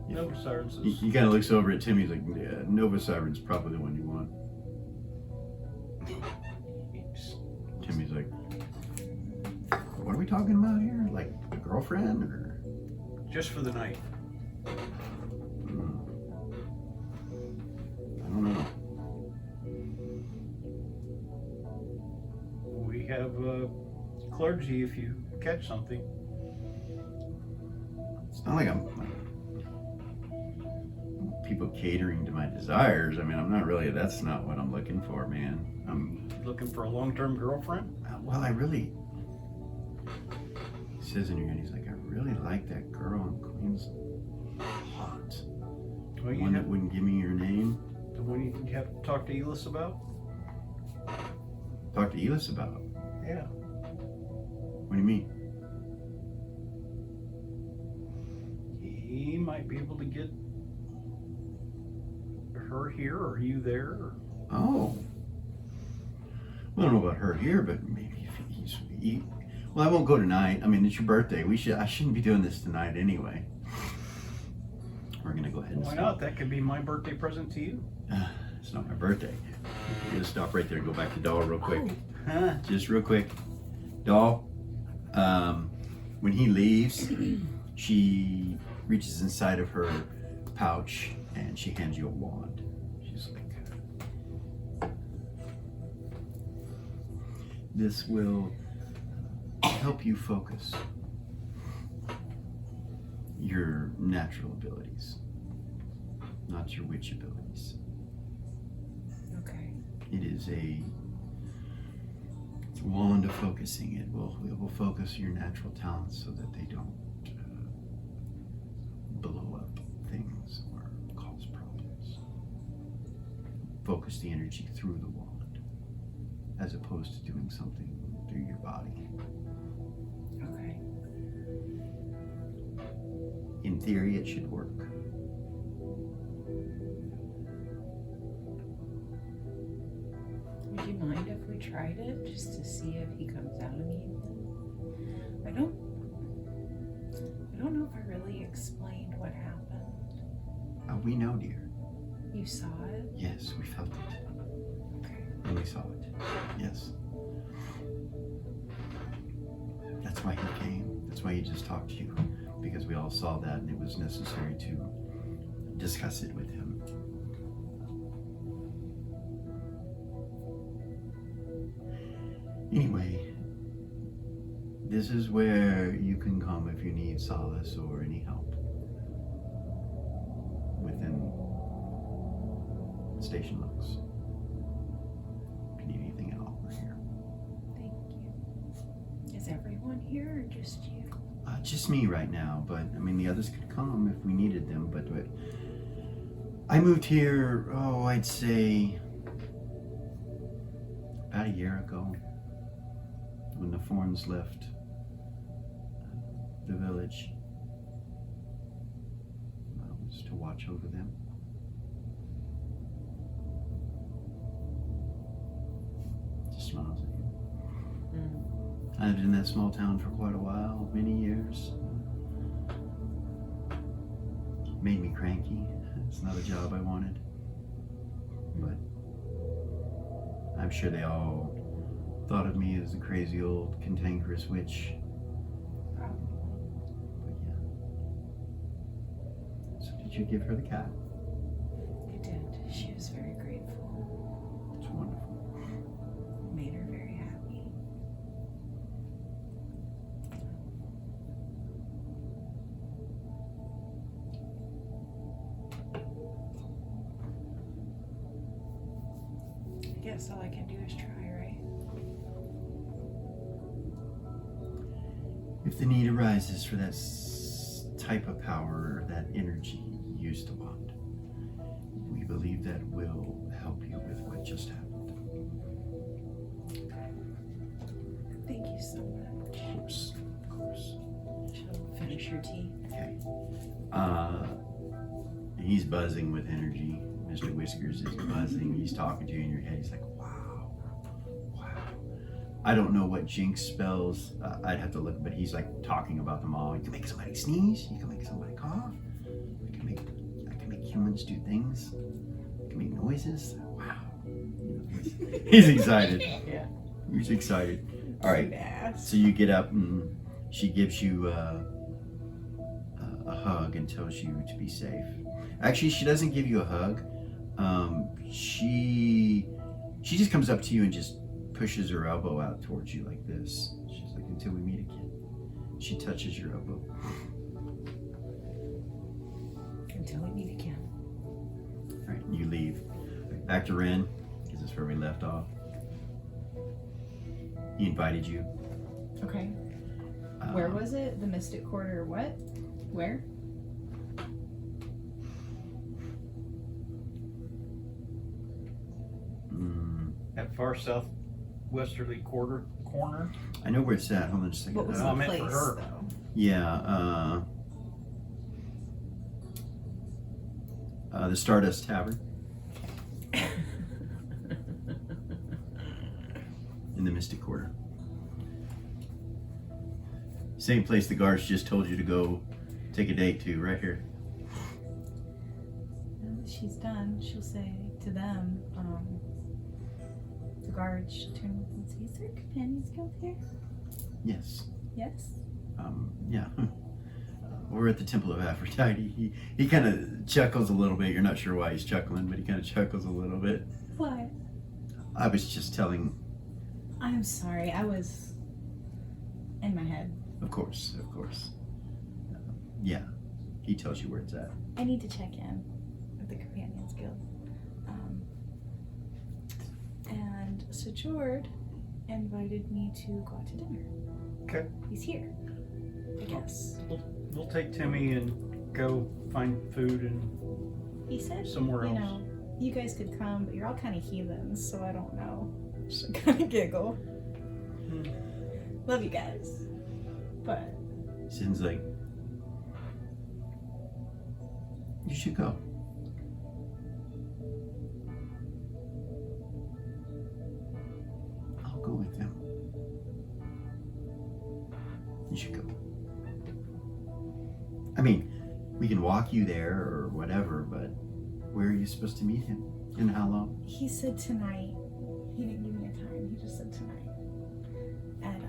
Nova Sirens is... He kind of looks over at Tim. He's like, "Yeah, Nova Siren's probably the one you want." Timmy's like, "What are we talking about here? Like a girlfriend or?" Just for the night. I don't know. We have clergy if you catch something. It's not like I'm people catering to my desires. I mean, I'm not really. That's not what I'm looking for, man. I'm Looking for a long-term girlfriend? well. I really. He says in your head, he's like, "I really like that girl in Queens. Hot. Well, you One that have wouldn't give me your name. the one you have to talk to Elis about? Talk to Elis about. Yeah. What do you mean? He might be able to get her here or you there. Or... Oh. Well, I don't know about her here, but maybe if well, I won't go tonight. I mean, it's your birthday. I shouldn't be doing this tonight anyway. We're gonna go ahead and Why stop. not? That could be my birthday present to you. It's not my birthday. You just stop right there and go back to Doll real quick. Huh? Just real quick. Doll, When he leaves, she reaches inside of her pouch and she hands you a wand. She's like, this will help you focus your natural abilities, not your witch abilities. Okay. It is a wand of focusing. It will focus your natural talents so that they don't blow up things or cause problems. Focus the energy through the wand as opposed to doing something through your body. Okay. In theory, it should work. Would you mind if we tried it just to see if he comes out of me? I don't know if I really explained what happened. We know, dear. You saw it? Yes, we felt it. Okay. And we saw it. Yes. That's why he came. That's why he just talked to you. Because we all saw that and it was necessary to discuss it with him. Anyway, this is where you can come if you need solace or any help. Within Station Lux. If you need anything at all, we're here. Thank you. Is everyone here or just you? Just me right now, but I mean the others could come if we needed them, but I moved here, I'd say about a year ago when the Forns left the village. Was to watch over them. Just smiles at you. I lived in that small town for quite a while, many years. Made me cranky. It's not a job I wanted. But I'm sure they all thought of me as a crazy old cantankerous witch. Probably. But yeah. So did you give her the cat? I did. She was very grateful. It's wonderful. Made her very happy. I guess all I can do is try, right? If the need arises for that type of power or that energy you used to want, we believe that will help you with what just happened. Thank you so much. Of course, of course. She'll finish your tea. Okay. He's buzzing with energy. Mr. Whiskers is buzzing. He's talking to you in your head. He's like, wow, wow. I don't know what jinx spells. I'd have to look, but he's like talking about them all. You can make somebody sneeze. You can make somebody cough. I can make humans do things. I can make noises. Wow. He's excited. Yeah. He's excited. All right. Ass. So you get up and she gives you a hug and tells you to be safe. Actually, she doesn't give you a hug. She just comes up to you and just pushes her elbow out towards you like this. She's like, until we meet again. She touches your elbow. Until we meet again. All right, you leave. Back to Ren, because that's where we left off. He invited you. Okay. Where was it? The Mystic Quarter what? Where? At far southwesterly corner. I know where it's at. Hold on just a second. What was No, the I meant place, for her. though? Yeah, the Stardust Tavern in the Mystic Quarter. Same place the guards just told you to go take a date to, right here. Now that she's done, she'll say to them, the guards, she'll turn and say, is there companions killed here? Yes. Yes? Yeah. We're at the Temple of Aphrodite. He kind of chuckles a little bit. You're not sure why he's chuckling, but he kind of chuckles a little bit. What? I was just telling. I'm sorry. I was in my head. Of course. Yeah. He tells you where it's at. I need to check in with the Companions Guild. And so Jord invited me to go out to dinner. Okay. He's here, I guess. We'll take Timmy and go find food and He said, somewhere you else. know, you guys could come, but you're all kind of heathens, so I don't know. Just kind of giggle. Love you guys. But Sin's like, you should go. I'll go with them. You should go. I mean, we can walk you there or whatever, but where are you supposed to meet him? And how long? he said tonight. He didn't give me a time. He just said tonight. At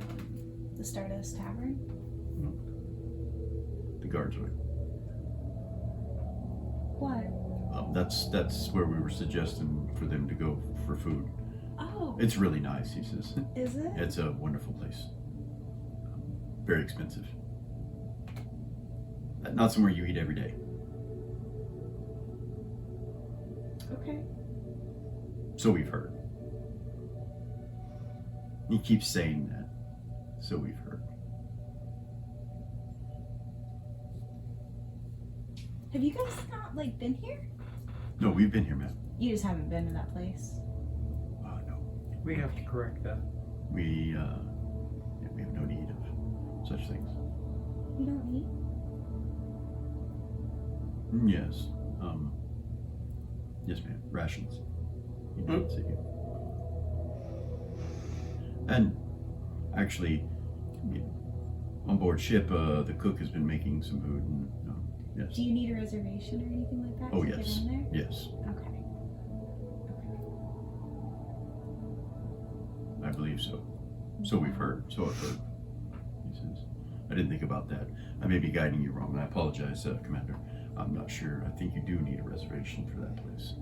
the Stardust Tavern. The guards would. What? That's where we were suggesting for them to go for food. Oh, It's really nice, he says. is it? It's a wonderful place. Very expensive. Not somewhere you eat every day. Okay. So we've heard. He keeps saying that. So we've heard. Have you guys not like been here? No, we've been here, man. You just haven't been to that place. No. We have to correct that. We have no need of such things. You don't eat? Yes. Yes, ma'am. Rations. You know, so you- And actually, on board ship, the cook has been making some food. And, yes. Do you need a reservation or anything like that Oh, to yes. get in there? Yes, Okay. I believe so. So we've heard. So I've heard. He says. I didn't think about that. I may be guiding you wrong. I apologize, Commander. I'm not sure. I think you do need a reservation for that place.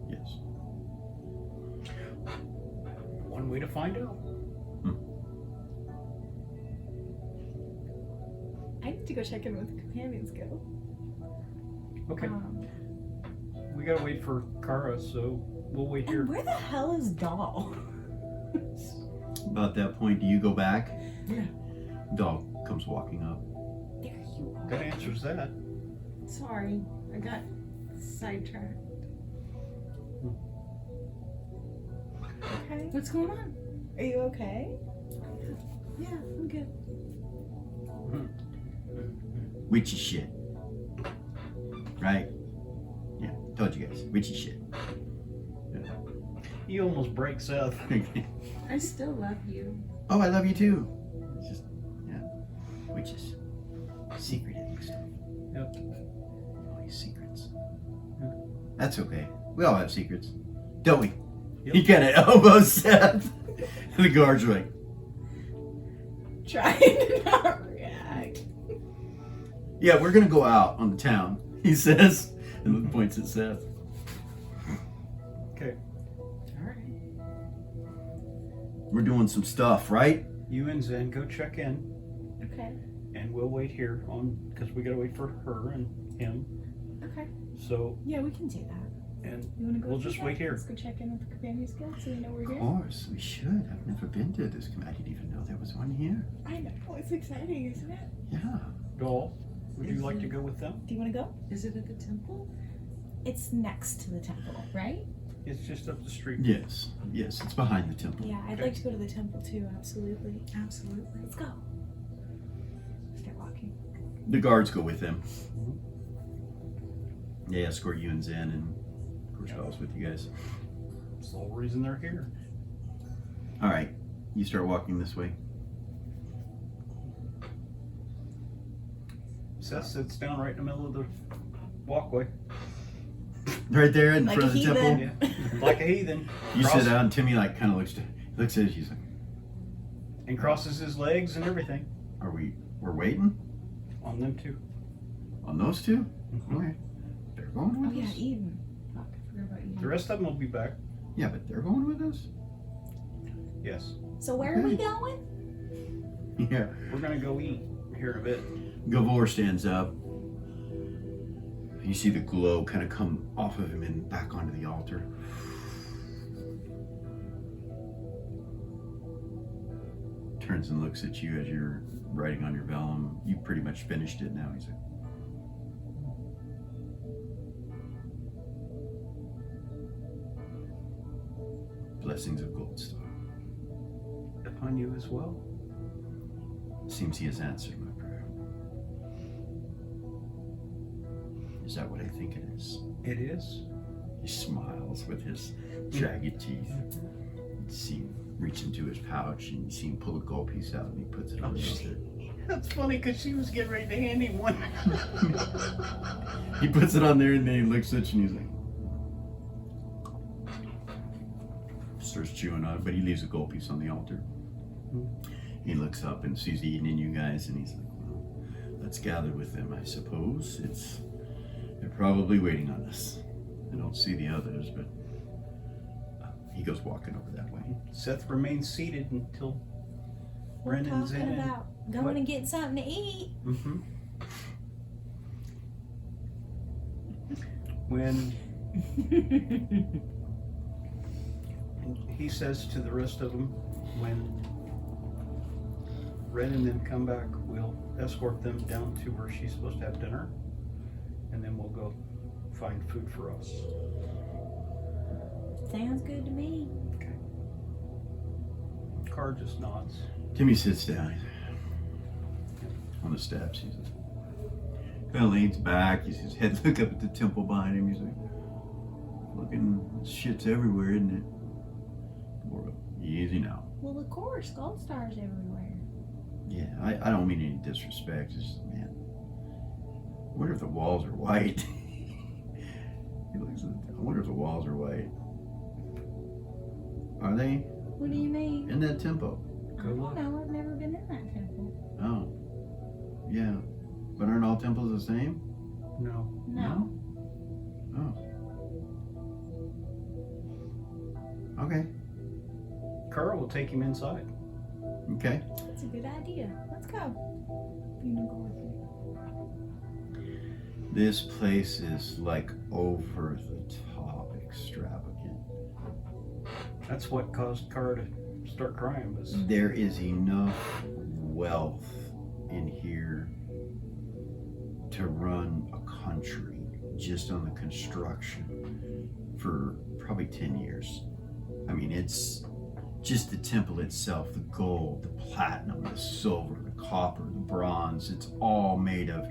Yes. One way to find out. I need to go check in with the Companions Guild. Okay. Um, We gotta wait for Kara, so we'll wait here. and where the hell is Doll? About that point, do you go back? Yeah. Dog comes walking up. There you are. That answers that. Sorry, I got sidetracked. Okay. What's going on? Are you okay? Yeah, I'm good. Witchy shit. Right? Yeah, told you guys. Witchy shit. He almost breaks Seth. I still love you. Oh, I love you too. It's just, yeah. Witches. Secretive stuff. Yep. All these secrets. Yeah. That's okay. We all have secrets. Don't we? Yep. He kind of elbows Seth. The guards are like, Trying to not react. yeah, we're going to go out on the town, he says. And points at Seth. Okay. Alright. We're doing some stuff, right? You and Zen go check in, Okay. and we'll wait here because we gotta wait for her and him. Okay. So, Yeah, we can do that. and You want to go? We'll do just that? wait here. Let's go check in with the Companions Guild so we know we're Of here. course, we should. I've never been to this. I didn't even know there was one here. I know. It's exciting, isn't it? Yeah. Doll, would you like to go with them? Do you want to go? Is it at the temple? It's next to the temple, right? It's just up the street. Yes. Yes, it's behind the temple. Yeah, I'd Okay. like to go to the temple too. Absolutely. Absolutely. Let's go. Start walking. The guards go with them. Mhm. They escort you and Zen, and of course Doll's with you guys. It's the whole reason they're here. All right, you start walking this way. Seth sits down right in the middle of the walkway. Right there in Like front a of the temple. heathen. Yeah. Like a heathen. You Cross- sit down, and Timmy like kind of looks at it. She's like, And crosses his legs and everything. We're waiting On them too. on those two? Mhm. Okay. They're going Oh with yeah, us? Eden. Fuck, I forgot about Eden. The rest of them will be back. Yeah, but they're going with us? Yes. So where are we going? Yeah. We're gonna go eat here in a bit. Gavor stands up. You see the glow kind of come off of him and back onto the altar. Turns and looks at you as you're writing on your vellum. You pretty much finished it now. He's like, blessings of Gold Star. Upon you as well. Seems he has answered my prayer. Is that what I think it is? It is. He smiles with his jagged teeth. You see him reach into his pouch and you see him pull a gold piece out and he puts it on the altar. That's funny because she was getting ready to hand him one. He puts it on there and then he looks at you and he's like, starts chewing on it, but he leaves a gold piece on the altar. He looks up and sees Eden and you guys and he's like, well, let's gather with them, I suppose. They're probably waiting on us. I don't see the others, but he goes walking over that way. Seth remains seated until We're Brennan's talking in. about going What? and getting something to eat. Mm-hmm. When and he says to the rest of them, when Red and them come back, we'll escort them down to where she's supposed to have dinner, and then we'll go find food for us. Sounds good to me. Okay. Car just nods. Timmy sits down on the steps. He's kind of leans back. He's his head look up at the temple behind him. He's like, looking, shit's everywhere, isn't it? Well, easy now. Well, of course, gold stars everywhere. Yeah, I don't mean any disrespect. It's just, man, I wonder if the walls are white. He looks at it, I wonder if the walls are white. Are they? What do you mean? In that temple? I don't know. I've never been in that temple. Oh. Yeah. But aren't all temples the same? No. No. Oh. Okay. Carl will take him inside. Okay. That's a good idea. Let's go. You know, go with me. This place is like over the top extravagant. That's what caused Carl to start crying. Was There is enough wealth in here to run a country just on the construction for probably 10 years. I mean, it's just the temple itself, the gold, the platinum, the silver, the copper, the bronze, it's all made of,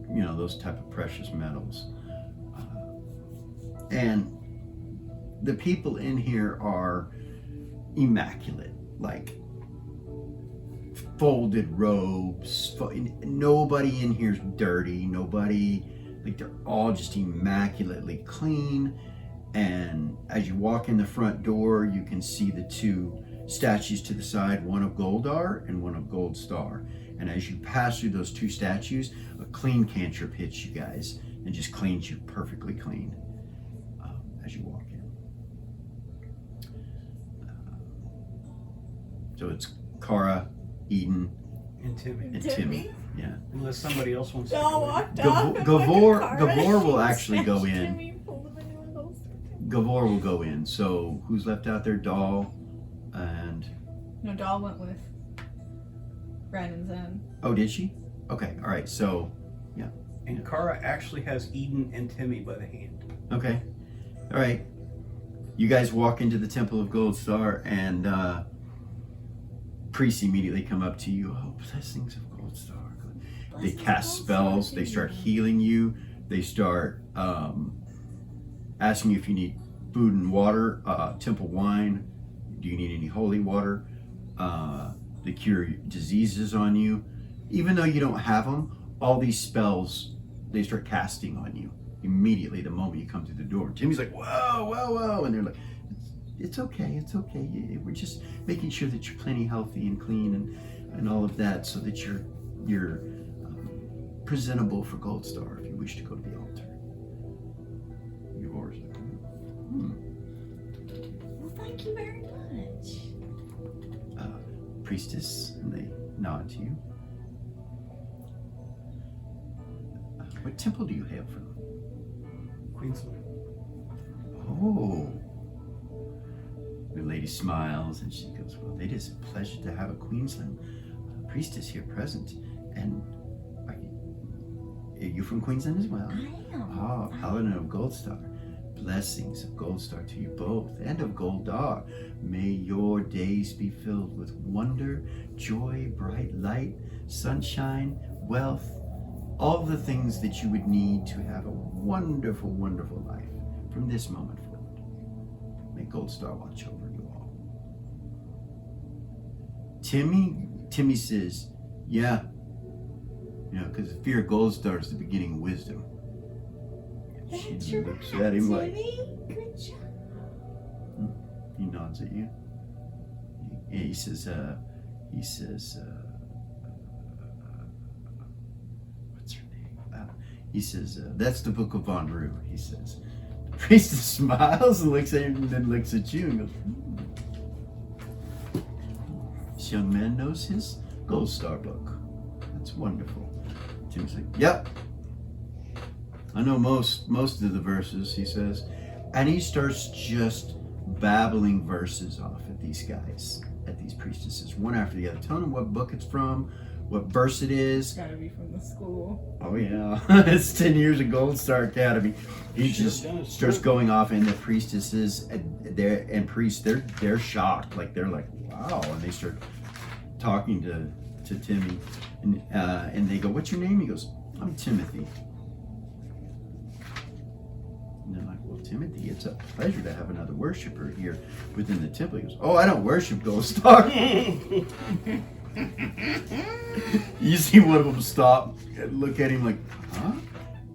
you know, those type of precious metals. And the people in here are immaculate, like folded robes. Nobody in here's dirty. Nobody, like, they're all just immaculately clean. And as you walk in the front door, you can see the two statues to the side, one of Goldar and one of Gold Star. And as you pass through those two statues, a clean cantrip hits you guys and just cleans you perfectly clean as you walk in. So it's Kara, Eden, and Timmy. and Timmy. Yeah. Unless somebody else wants to. Y'all go in. walked off. Gavor will actually go in. Gavor will go in. So who's left out there? Doll and... No, Doll went with Brandon's end. Oh, did she? Okay, all right. So, yeah. And Kara actually has Eden and Timmy by the hand. Okay. All right. You guys walk into the Temple of Gold Star and priests immediately come up to you. Oh, blessings of Gold Star. They cast spells. They start healing you. They start asking you if you need food and water, temple wine. Do you need any holy water? They cure diseases on you. Even though you don't have them, all these spells, they start casting on you immediately the moment you come through the door. Timmy's like, whoa, whoa, whoa. And they're like, it's okay. It's okay. We're just making sure that you're plenty healthy and clean and all of that, so that you're presentable for Gold Star if you wish to go to the altar. Yours. Well, thank you very much. Priestess, and they nod to you. What temple do you hail from? Queensland. Oh. The lady smiles and she goes, well, it is a pleasure to have a Queensland priestess here present. And are you from Queensland as well? I am. Ah, Paladin of Gold Star. Blessings of Gold Star to you both, and of Goldar. May your days be filled with wonder, joy, bright light, sunshine, wealth, all the things that you would need to have a wonderful, wonderful life from this moment forward. May Gold Star watch over you all. Timmy says, yeah, because the fear of Gold Star is the beginning of wisdom. She That's looks right, at him like, Timmy. Good job. he nods at you. He says, what's her name? He says, that's the Book of Von Rue, he says. The priestess smiles and looks at him and then looks at you and goes, This young man knows his Gold Star book. That's wonderful. Timmy's like, yep. I know most of the verses, he says. And he starts just babbling verses off at these guys, at these priestesses, one after the other, telling them what book it's from, what verse it is. It's gotta be from the school. Oh yeah, it's 10 years of Gold Star Academy. He just starts going off, and the priestesses and priests, they're shocked, like they're like, wow, and they start talking to Timmy, and they go, what's your name? He goes, I'm Timothy. And they're like, well, Timothy, it's a pleasure to have another worshiper here within the temple. He goes, oh, I don't worship Gold Star. You see one of them stop and look at him like, huh?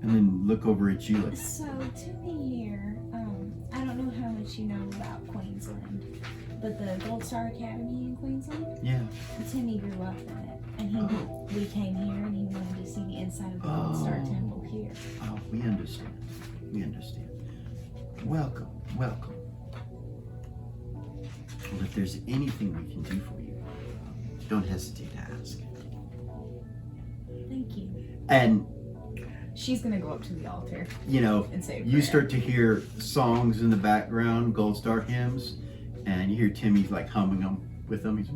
And then look over at you like, So, Timmy here, I don't know how much you know about Queensland, but the Gold Star Academy in Queensland, yeah. Timmy grew up in it, and we came here and he wanted to see the inside of the Gold Star Temple here. Oh, we understand. We understand. Welcome. Well, if there's anything we can do for you, don't hesitate to ask. Thank you. And She's gonna go up to the altar and say a you prayer. start to hear songs in the background, Gold Star hymns, and you hear Timmy like humming them with them. He's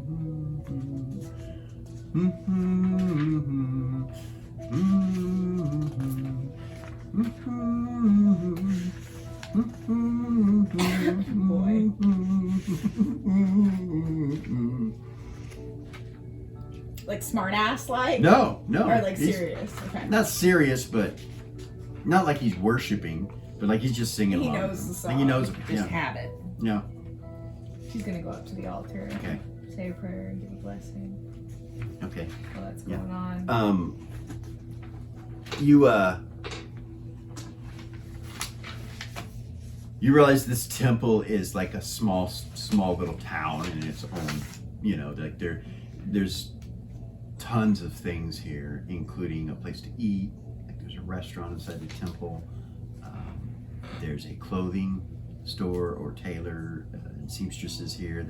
Like smart ass like? No. Or like He's serious. Okay. not serious, but not like he's worshiping, but like he's just singing He along. knows the song. Like he knows it. Just Yeah. have it. Yeah. She's gonna go up to the altar and Okay. say a prayer and give a blessing Okay. while that's Yeah. going on. You realize this temple is like a small little town in its own, like there's tons of things here, including a place to eat. Like there's a restaurant inside the temple. There's a clothing store or tailor and seamstresses here.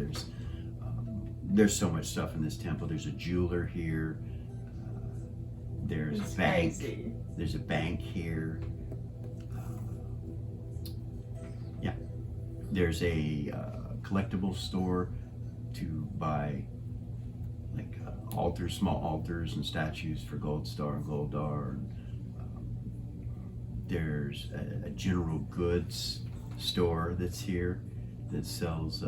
There's so much stuff in this temple. There's a jeweler here. There's It's a bank. crazy. There's a bank here. There's a collectible store to buy like small altars and statues for Gold Star and Goldar. There's a general goods store that's here that sells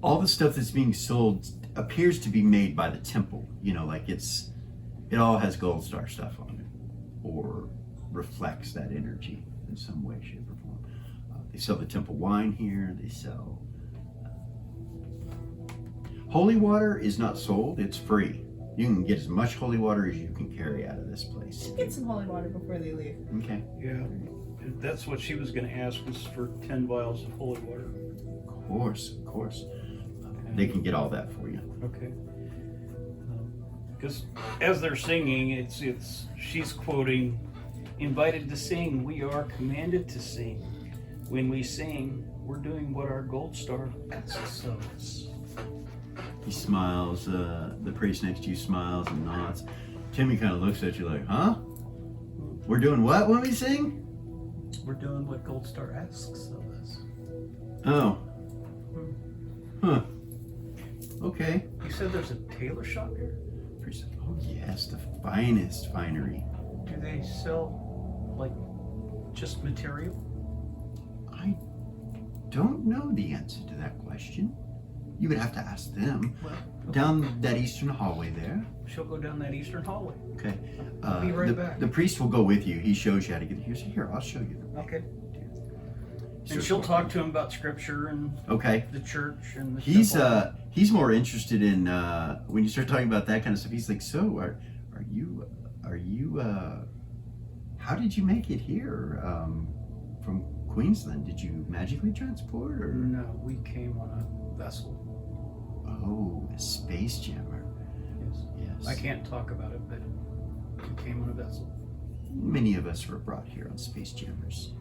all the stuff that's being sold appears to be made by the temple. Like it all has Gold Star stuff on it, or reflects that energy in some way, shape, or form. They sell the temple wine here. They sell holy water is not sold. It's free. You can get as much holy water as you can carry out of this place. Get some holy water before they leave. Okay. Yeah, that's what she was going to ask, was for 10 vials of holy water. course, of course. They can get all that for you. Okay. Because as they're singing, she's quoting, "Invited to sing, we are commanded to sing. When we sing, we're doing what our gold star asks of us." He smiles. The priest next to you smiles and nods. Timmy kind of looks at you like, huh? We're doing what when we sing? We're doing what gold star asks of us. Oh. Huh. Okay. You said there's a tailor shop here? Priest said, oh yes, the finest finery. Do they sell, like, just material? I don't know the answer to that question. You would have to ask them. Well, Down that eastern hallway there. she'll go down that eastern hallway. Okay. I'll be right back. The priest will go with you. He shows you how to get here. So here, I'll show you. Okay. So And she'll talk to him about scripture and Okay. the church and the He's more interested in when you start talking about that kind of stuff. He's like, so are you how did you make it here from Queensland? Did you magically transport or? No, we came on a vessel. Oh, a space jammer. Yes. Yes. I can't talk about it, but we came on a vessel. Many of us were brought here on space jammers.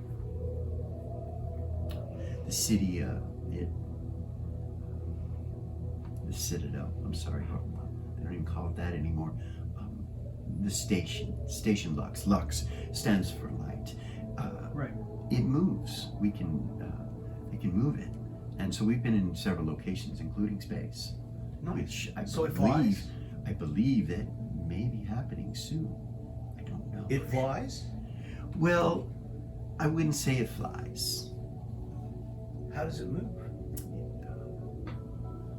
The city, the Citadel. I'm sorry, they don't even call it that anymore. The station Lux. Lux stands for light. Right. It moves. They can move it, and so we've been in several locations, including space, which I believe that may be happening soon. I don't know. It flies? Well, I wouldn't say it flies. How does it move?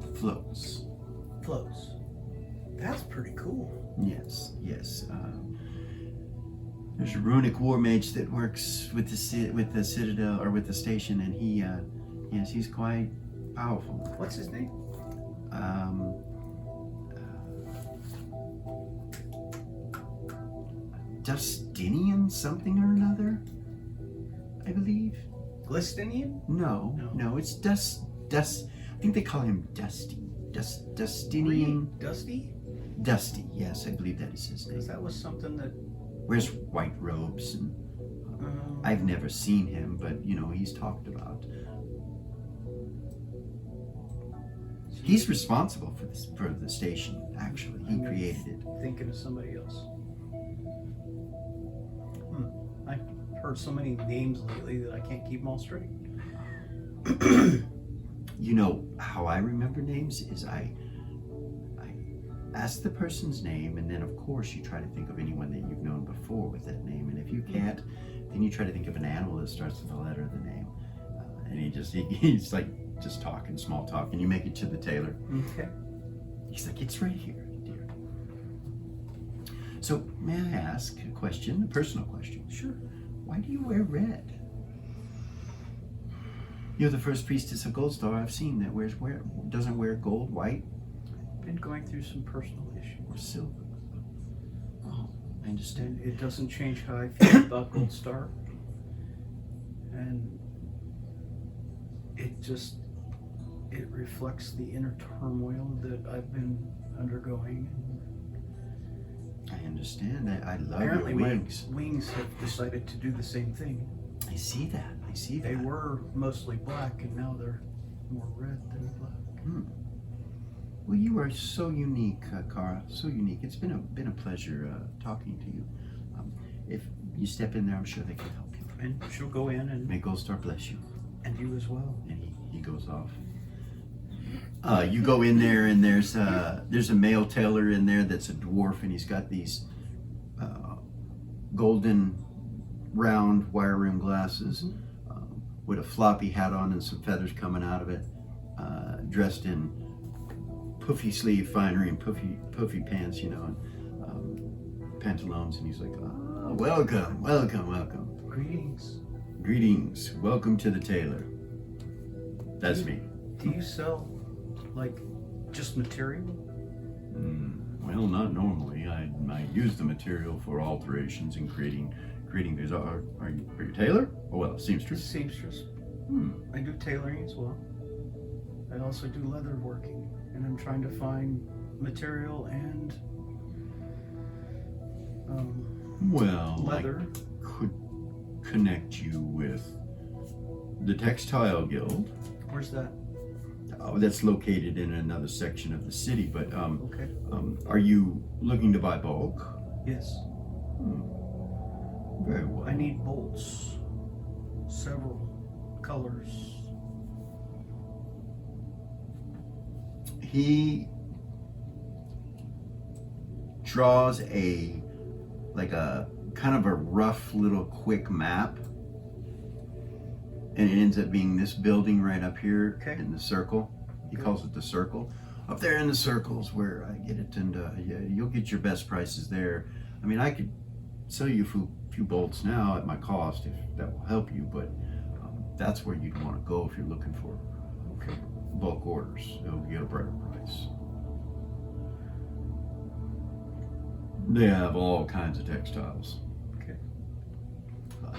It floats. Floats. That's pretty cool. Yes. There's a runic war mage that works with the Citadel or with the station, and he's quite powerful. What's his name? Justinian something or another, I believe. Glistinian? No, it's Dust. I think they call him Dusty. Justinian. Dusty? Dusty, yes, I believe that is his name. Because that was something that... Wears white robes, and I've never seen him, but he's talked about. He's responsible for the station. Actually, he created it. Thinking of somebody else. I've heard so many names lately that I can't keep them all straight. You know how I remember names is I ask the person's name, and then of course you try to think of anyone that you've known before with that name, and if you can't, then you try to think of an animal that starts with the letter of the name, and he's like just talking small talk, and you make it to the tailor. Okay. He's like, it's right here, dear. So may I ask a question, a personal question? Sure. Why do you wear red? You're the first priestess of Gold Star I've seen that doesn't wear gold, white, Been going through some personal issues. or silver. Oh, I understand. And it doesn't change how I feel about Gold Star. And it reflects the inner turmoil that I've been undergoing. I understand. I love Apparently your wings. my wings have decided to do the same thing. I see that. They were mostly black, and now they're more red than black. Well, you are so unique, Kara. So unique. It's been a pleasure talking to you. If you step in there, I'm sure they can help you. And she'll go in, and May Gold Star bless you. and you as well. And he goes off. You go in there, and there's a male tailor in there that's a dwarf, and he's got these golden round wire rim glasses with a floppy hat on and some feathers coming out of it, dressed in puffy sleeve finery and puffy pants, and pantaloons, and he's like, oh, welcome. Greetings, welcome to the tailor. That's me. Do you sell, like, just material? Well, not normally. I use the material for alterations and creating things. Are you a tailor? Oh, well, seamstress. Seamstress. I do tailoring as well. I also do leather working, and I'm trying to find material and Well, leather. I could connect you with the Textile Guild. Where's that? Oh, that's located in another section of the city. But Okay. are you looking to buy bulk? Yes. Very well. I need bolts. Several colors. He draws a kind of a rough little quick map, and it ends up being this building right up here in the circle. He calls it the circle. Up there in the circles where I get it, and yeah, you'll get your best prices there. I mean, I could sell you a few bolts now at my cost if that will help you, but that's where you'd want to go if you're looking for bulk orders. You'll get a better price. They have all kinds of textiles. Okay.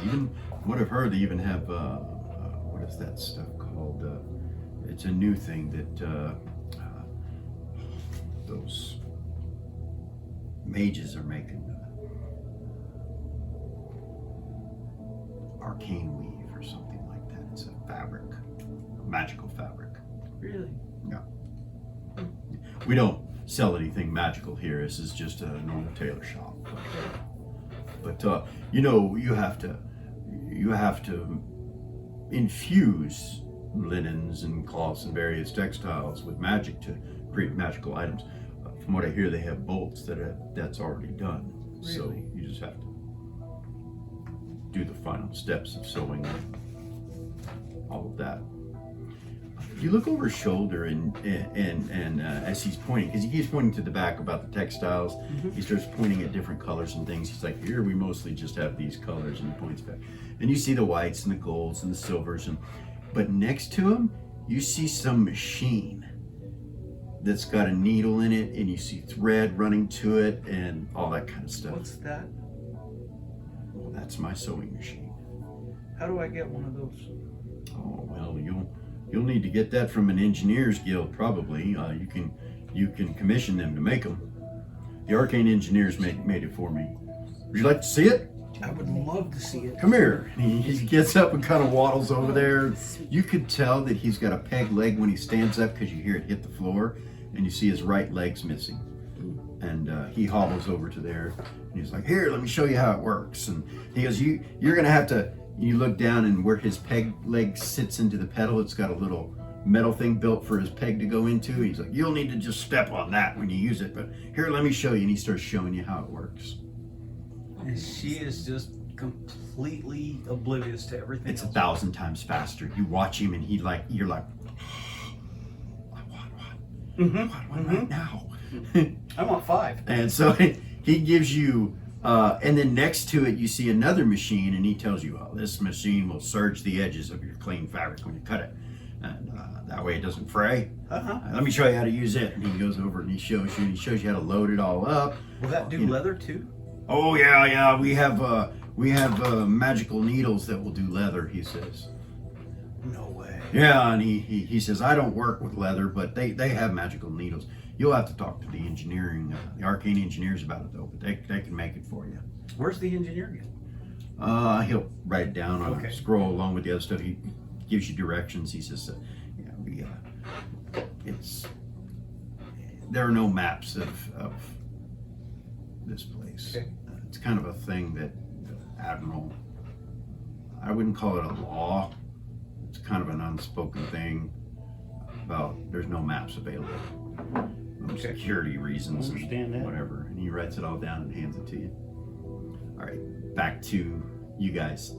Even what I've heard, they even have what is that stuff called? It's a new thing that those mages are making. Arcane weave or something like that. It's a fabric, a magical fabric. Really? Yeah. We don't sell anything magical here. This is just a normal tailor shop. But you know, you have to infuse linens and cloths and various textiles with magic to create magical items. From what I hear, they have bolts that's already done. Really? So you just have to do the final steps of sewing all of that. You look over his shoulder and as he's pointing, because he keeps pointing to the back about the textiles, he starts pointing at different colors and things. He's like, here we mostly just have these colors, and he points back. And you see the whites and the golds and the silvers, but next to him, you see some machine that's got a needle in it, and you see thread running to it and all that kind of stuff. What's that? Well, that's my sewing machine. How do I get one of those? Oh, well, you'll need to get that from an engineers guild, probably. You can commission them to make them. The arcane engineers made it for me. Would you like to see it? I would love to see it. Come here. He gets up and kind of waddles over there. You could tell that he's got a peg leg when he stands up because you hear it hit the floor, and you see his right leg's missing. And he hobbles over to there, and he's like, here, let me show you how it works. And he goes, you're gonna have to, you look down, and where his peg leg sits into the pedal, it's got a little metal thing built for his peg to go into. He's like, you'll need to just step on that when you use it, but here, let me show you. And he starts showing you how it works. And she is just completely oblivious to everything It's else. 1,000 times faster. You watch him, and you're like, what right now? I want 5. And so he gives you, and then next to it, you see another machine, and he tells you, oh, this machine will serge the edges of your clean fabric when you cut it. And that way it doesn't fray. Let me show you how to use it. And he goes over and he shows you how to load it all up. Will that do leather too? Oh yeah, we have magical needles that will do leather, he says. No way. Yeah, and he says, I don't work with leather, but they have magical needles. You'll have to talk to the engineering, the arcane engineers about it though, but they can make it for you. Where's the engineer again? He'll write it down on a scroll along with the other stuff. He gives you directions. He says, there are no maps of this place. Okay. It's kind of a thing that the Admiral, I wouldn't call it a law. It's kind of an unspoken thing about there's no maps available. Security reasons Understand and that. whatever. And he writes it all down and hands it to you. All right, back to you guys.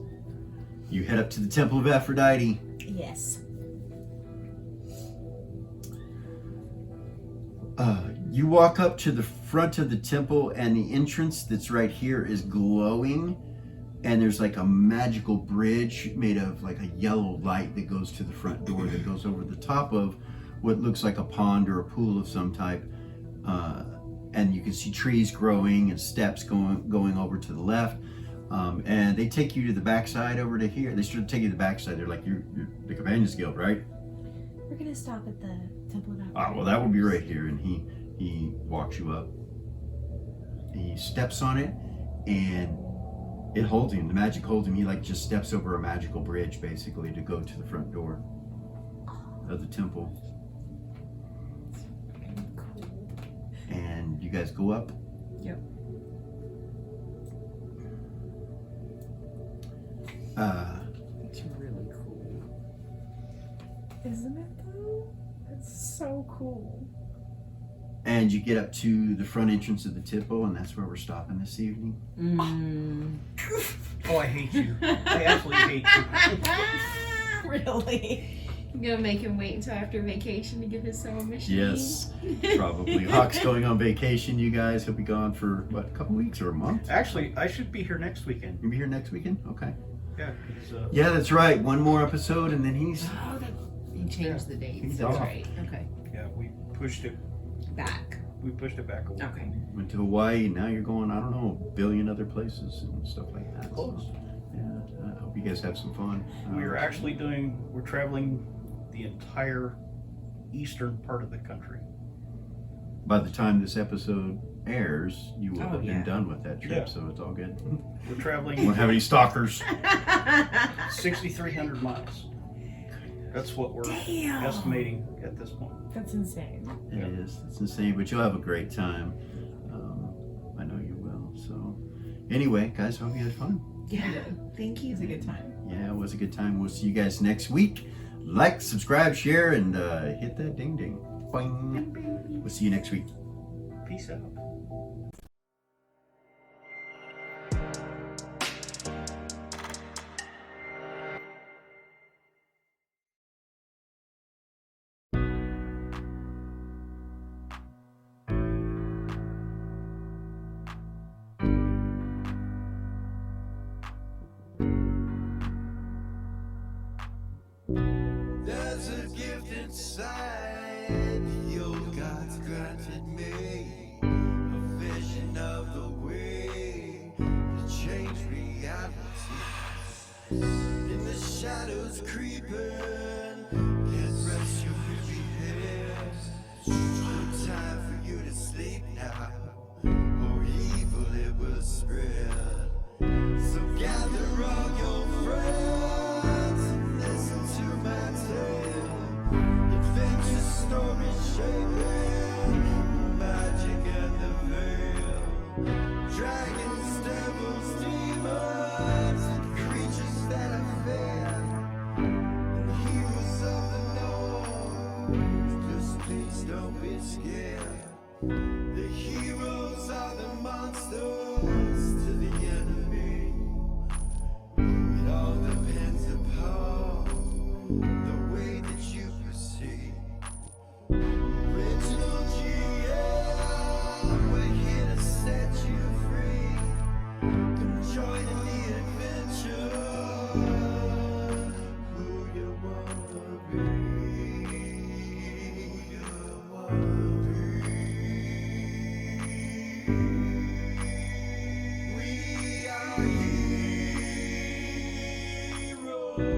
You head up to the Temple of Aphrodite. Yes. You walk up to the front of the temple, and the entrance that's right here is glowing, and there's like a magical bridge made of like a yellow light that goes to the front door that goes over the top of what looks like a pond or a pool of some type, and you can see trees growing and steps going over to the left, and they take you to the backside over to here. They sort of take you to the backside. They're like, you're the Companions Guild, right? We're gonna stop at the Temple of Aphrodite. Ah, well, that will be right here. And he walks you up. He steps on it, and it holds him. The magic holds him. He like just steps over a magical bridge, basically, to go to the front door of the temple. And you guys go up. Yep. It's really cool. Isn't it though? It's so cool. And you get up to the front entrance of the temple, and that's where we're stopping this evening. Oh, I hate you. I absolutely hate you. Really? I'm gonna make him wait until after vacation to give his summer mission. Yes, probably. Hawk's going on vacation, you guys. He'll be gone for, what, a couple weeks or a month? Actually, I should be here next weekend. You'll be here next weekend? Okay. Yeah, 'cause, Yeah, that's right. One more episode, and then he's... Oh, he changed the dates. He's That's off. right. Okay. yeah, we pushed it Back. back a week. Okay. Went to Hawaii, now you're going, I don't know, a billion other places and stuff like that. Close. So, yeah, I hope you guys have some fun. We're traveling the entire eastern part of the country. By the time this episode airs, you will Oh, have yeah. been done with that trip, Yeah. so it's all good. We're Won't traveling have any stalkers. 6,300 miles. That's what we're Damn. estimating at this point. That's insane. It is. It's insane, but you'll have a great time. I know you will. So, anyway, guys, hope you had fun. Yeah. Thank you. It's a good time. Yeah, it was a good time. We'll see you guys next week. Like, subscribe, share, and hit that ding ding. Boing. We'll see you next week. Peace out. There's a gift inside your God's granted me, a vision of the way to change reality. In the shadows creeping, can't rest your weary head. No time for you to sleep now, or evil it will spread. So gather all your friends and listen to my tale. Adventure story shaping magic and the veil. Dragons, devils, demons, and creatures that I fear, and heroes of the north. Just please don't be scared. The heroes are the monsters to the enemy. It all depends upon the way that you proceed. Original GM, we're here to set you free. Come join in the adventure. Who you wanna be? Who you wanna be? We are heroes.